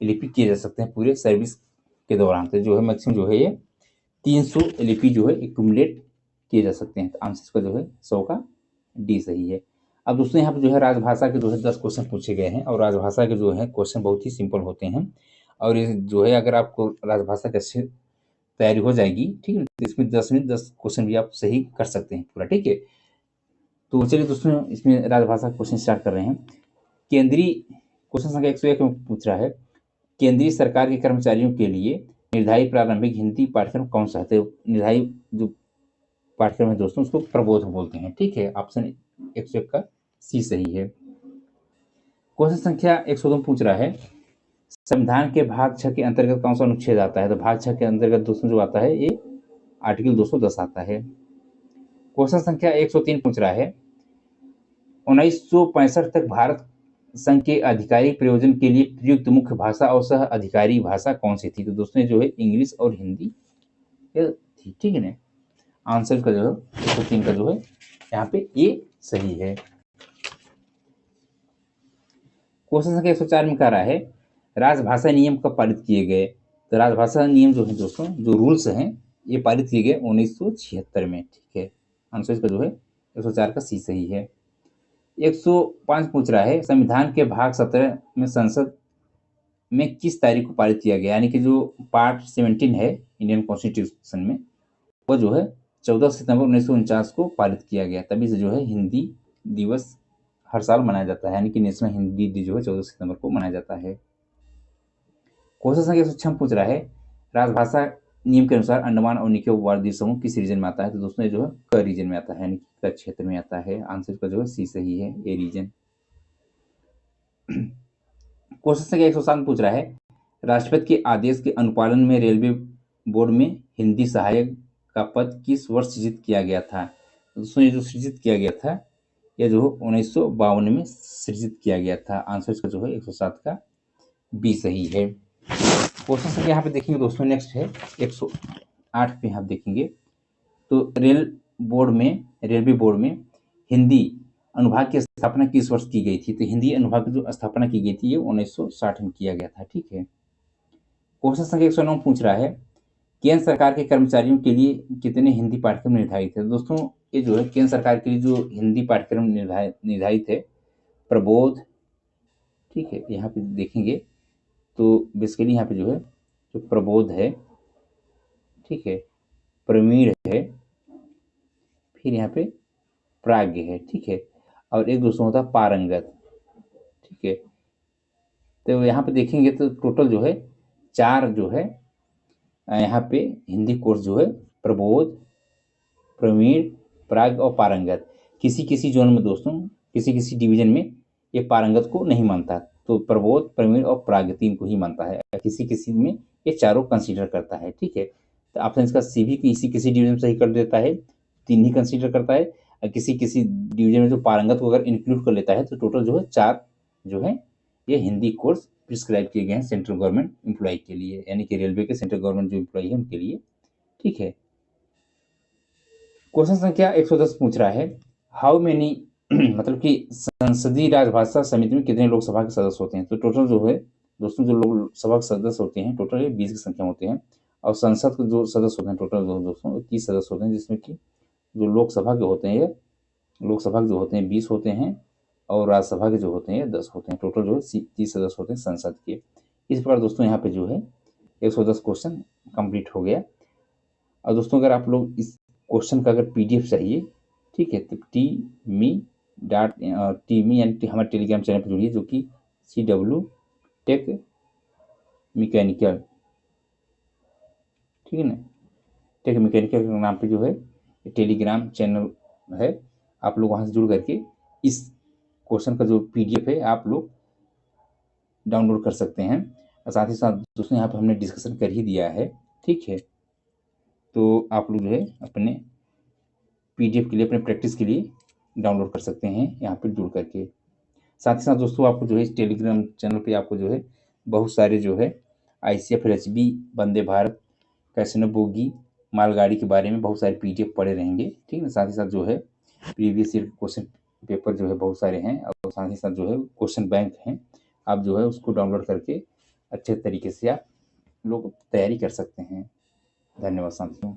एलएपी किए जा सकते हैं पूरे सर्विस के दौरान। तो जो है मैक्सिमम जो है ये 300 एलएपी जो है एक्यूमुलेट किए जा सकते हैं। तो आंसर का जो है 100 का डी सही है। अब दोस्तों यहाँ पे जो है राजभाषा के जो है 10 क्वेश्चन पूछे गए हैं और राजभाषा के जो है क्वेश्चन बहुत ही सिंपल होते हैं और ये जो है अगर आपको राजभाषा कैसे तैयारी हो जाएगी, ठीक है, तो इसमें 10 में 10 क्वेश्चन भी आप सही कर सकते हैं पूरा, ठीक है। तो चलिए दोस्तों इसमें राजभाषा क्वेश्चन स्टार्ट कर रहे हैं। केंद्रीय क्वेश्चन संख्या 101 में पूछ रहा है केंद्रीय सरकार के कर्मचारियों के लिए निर्धारित प्रारंभिक हिंदी पाठ्यक्रम कौन सा है। तो निर्धारित जो पाठ्यक्रम है दोस्तों उसको प्रबोध बोलते हैं, ठीक है। ऑप्शन 101 का सी सही है। क्वेश्चन संख्या 102 पूछ रहा है संविधान के भाग 6 के अंतर्गत कौन सा अनुच्छेद आता है। तो भाग 6 के अंतर्गत दोस्तों जो आता है ये आर्टिकल 210 आता है। क्वेश्चन संख्या 103 पूछ रहा है 1965 तक भारत संघ के आधिकारिक प्रयोजन के लिए प्रयुक्त मुख्य भाषा और सह अधिकारी भाषा कौन सी थी। तो दोस्तों जो है इंग्लिश और हिंदी थी, ठीक है ना। आंसर का जो है 103 का जो है यहाँ पे ये सही है। क्वेश्चन संख्या 104 में कह रहा है राजभाषा नियम कब पारित किए गए। तो राजभाषा नियम जो है दोस्तों जो रूल्स हैं ये पारित किए गए 1976 में, ठीक है। आंसर इसका जो है 104 का सी सही है। 105 पूछ रहा है संविधान के भाग 17 में संसद में किस तारीख को पारित किया गया, यानी कि जो पार्ट 17 है इंडियन कॉन्स्टिट्यूशन में वो जो है 14 सितंबर 1949 को पारित किया गया। तभी से जो है हिंदी दिवस हर साल मनाया जाता है, यानी कि नेशनल हिंदी डे जो है 14 सितंबर को मनाया जाता है। क्वेश्चन संख्या 106 पूछ रहा है राजभाषा नियम के अनुसार अंडमान और निकोबार द्वीप समूह किस रीजन में आता है। तो दोस्तों ये जो है क रीजन में आता है, यानी कि क क्षेत्र में आता है। आंसर का जो है सी सही है, ए रीजन। क्वेश्चन संख्या 107 पूछ रहा है राष्ट्रपति के आदेश के अनुपालन में रेलवे बोर्ड में हिंदी सहायक का पद किस वर्ष सृजित किया गया था। तो दोस्तों ये जो सृजित किया गया था यह जो 1952 में सृजित किया गया था। आंसर इसका जो है 107 का बी सही है। क्वेश्चन संख्या यहाँ पे देखेंगे दोस्तों नेक्स्ट है 108 पे आप देखेंगे तो रेलवे बोर्ड में हिंदी अनुभाग की स्थापना किस वर्ष की गई थी। तो हिंदी अनुभाग की जो स्थापना की गई थी ये 1960 में किया गया था, ठीक है। क्वेश्चन संख्या 109 पूछ रहा है केंद्र सरकार के कर्मचारियों के लिए कितने हिंदी पाठ्यक्रम निर्धारित है। दोस्तों ये जो है केंद्र सरकार के लिए जो हिंदी पाठ्यक्रम निर्धारित है प्रबोध, ठीक है। यहाँ पे देखेंगे तो बेसिकली यहाँ पे जो है जो प्रबोध है, ठीक है, प्रवीण है, फिर यहाँ पे प्राज्ञ है, ठीक है, और एक दूसरा होता है पारंगत, ठीक है। तो यहाँ पे देखेंगे तो टोटल जो है 4 जो है यहाँ पे हिंदी कोर्स जो है प्रबोध, प्रवीण, प्राज्ञ और पारंगत। किसी किसी जोन में दोस्तों किसी किसी डिवीजन में ये पारंगत को नहीं मानता, तो प्रबोध, प्रवीण और प्रागतिन को ही मानता है। किसी किसी में ये चारों कंसीडर करता है, ठीक है। तो ऑप्शन इसका सी भी किसी किसी डिवीजन में सही कर देता है, 3 ही कंसीडर करता है। और किसी किसी डिवीजन में जो पारंगत को अगर इंक्लूड कर लेता है तो टोटल जो है 4 जो है ये हिंदी कोर्स प्रिस्क्राइब किए गए हैं सेंट्रल गवर्नमेंट एम्प्लॉय के लिए, यानी कि रेलवे के सेंट्रल गवर्नमेंट जो एम्प्लॉय है उनके लिए, ठीक है। क्वेश्चन संख्या 110 पूछ रहा है, हाउ मेनी मतलब कि संसदीय राजभाषा समिति में कितने लोकसभा के सदस्य होते हैं। तो टोटल जो है दोस्तों जो लोकसभा के सदस्य होते हैं टोटल 20 की संख्या होते हैं, और संसद के जो सदस्य होते हैं टोटल दोस्तों 30 सदस्य होते हैं, जिसमें कि जो लोकसभा के होते हैं, लोकसभा के जो होते हैं 20 होते हैं, और राज्यसभा के जो होते हैं 10 होते हैं। टोटल जो है 30 सदस्य होते हैं संसद के। इस प्रकार दोस्तों यहाँ पे जो है 110 क्वेश्चन कंप्लीट हो गया। और दोस्तों अगर आप लोग इस क्वेश्चन का अगर PDF चाहिए, ठीक है, तो टी मी यानी हमारे टेलीग्राम चैनल पर जुड़िए, जो कि CW टेक मैकेनिकल, ठीक है ना, टेक मैकेनिकल के नाम पे जो है टेलीग्राम चैनल है। आप लोग वहाँ से जुड़ करके इस क्वेश्चन का जो PDF है आप लोग डाउनलोड कर सकते हैं। और साथ ही साथ दोस्तों यहाँ पे हमने डिस्कशन कर ही दिया है, ठीक है। तो आप लोग जो है अपने PDF के लिए, अपने प्रैक्टिस के लिए डाउनलोड कर सकते हैं यहाँ पे जुड़ करके। साथ ही साथ दोस्तों आपको जो है इस टेलीग्राम चैनल पे आपको जो है बहुत सारे जो है ICF, RHB, Vande Bharat, casino bogie, मालगाड़ी के बारे में बहुत सारे PDF पड़े रहेंगे, ठीक है। साथ ही साथ जो है प्रीवियस ईयर क्वेश्चन पेपर जो है बहुत सारे हैं, और साथ ही साथ जो है क्वेश्चन बैंक हैं। आप जो है उसको डाउनलोड करके अच्छे तरीके से आप लोग तैयारी कर सकते हैं। धन्यवाद साथियों।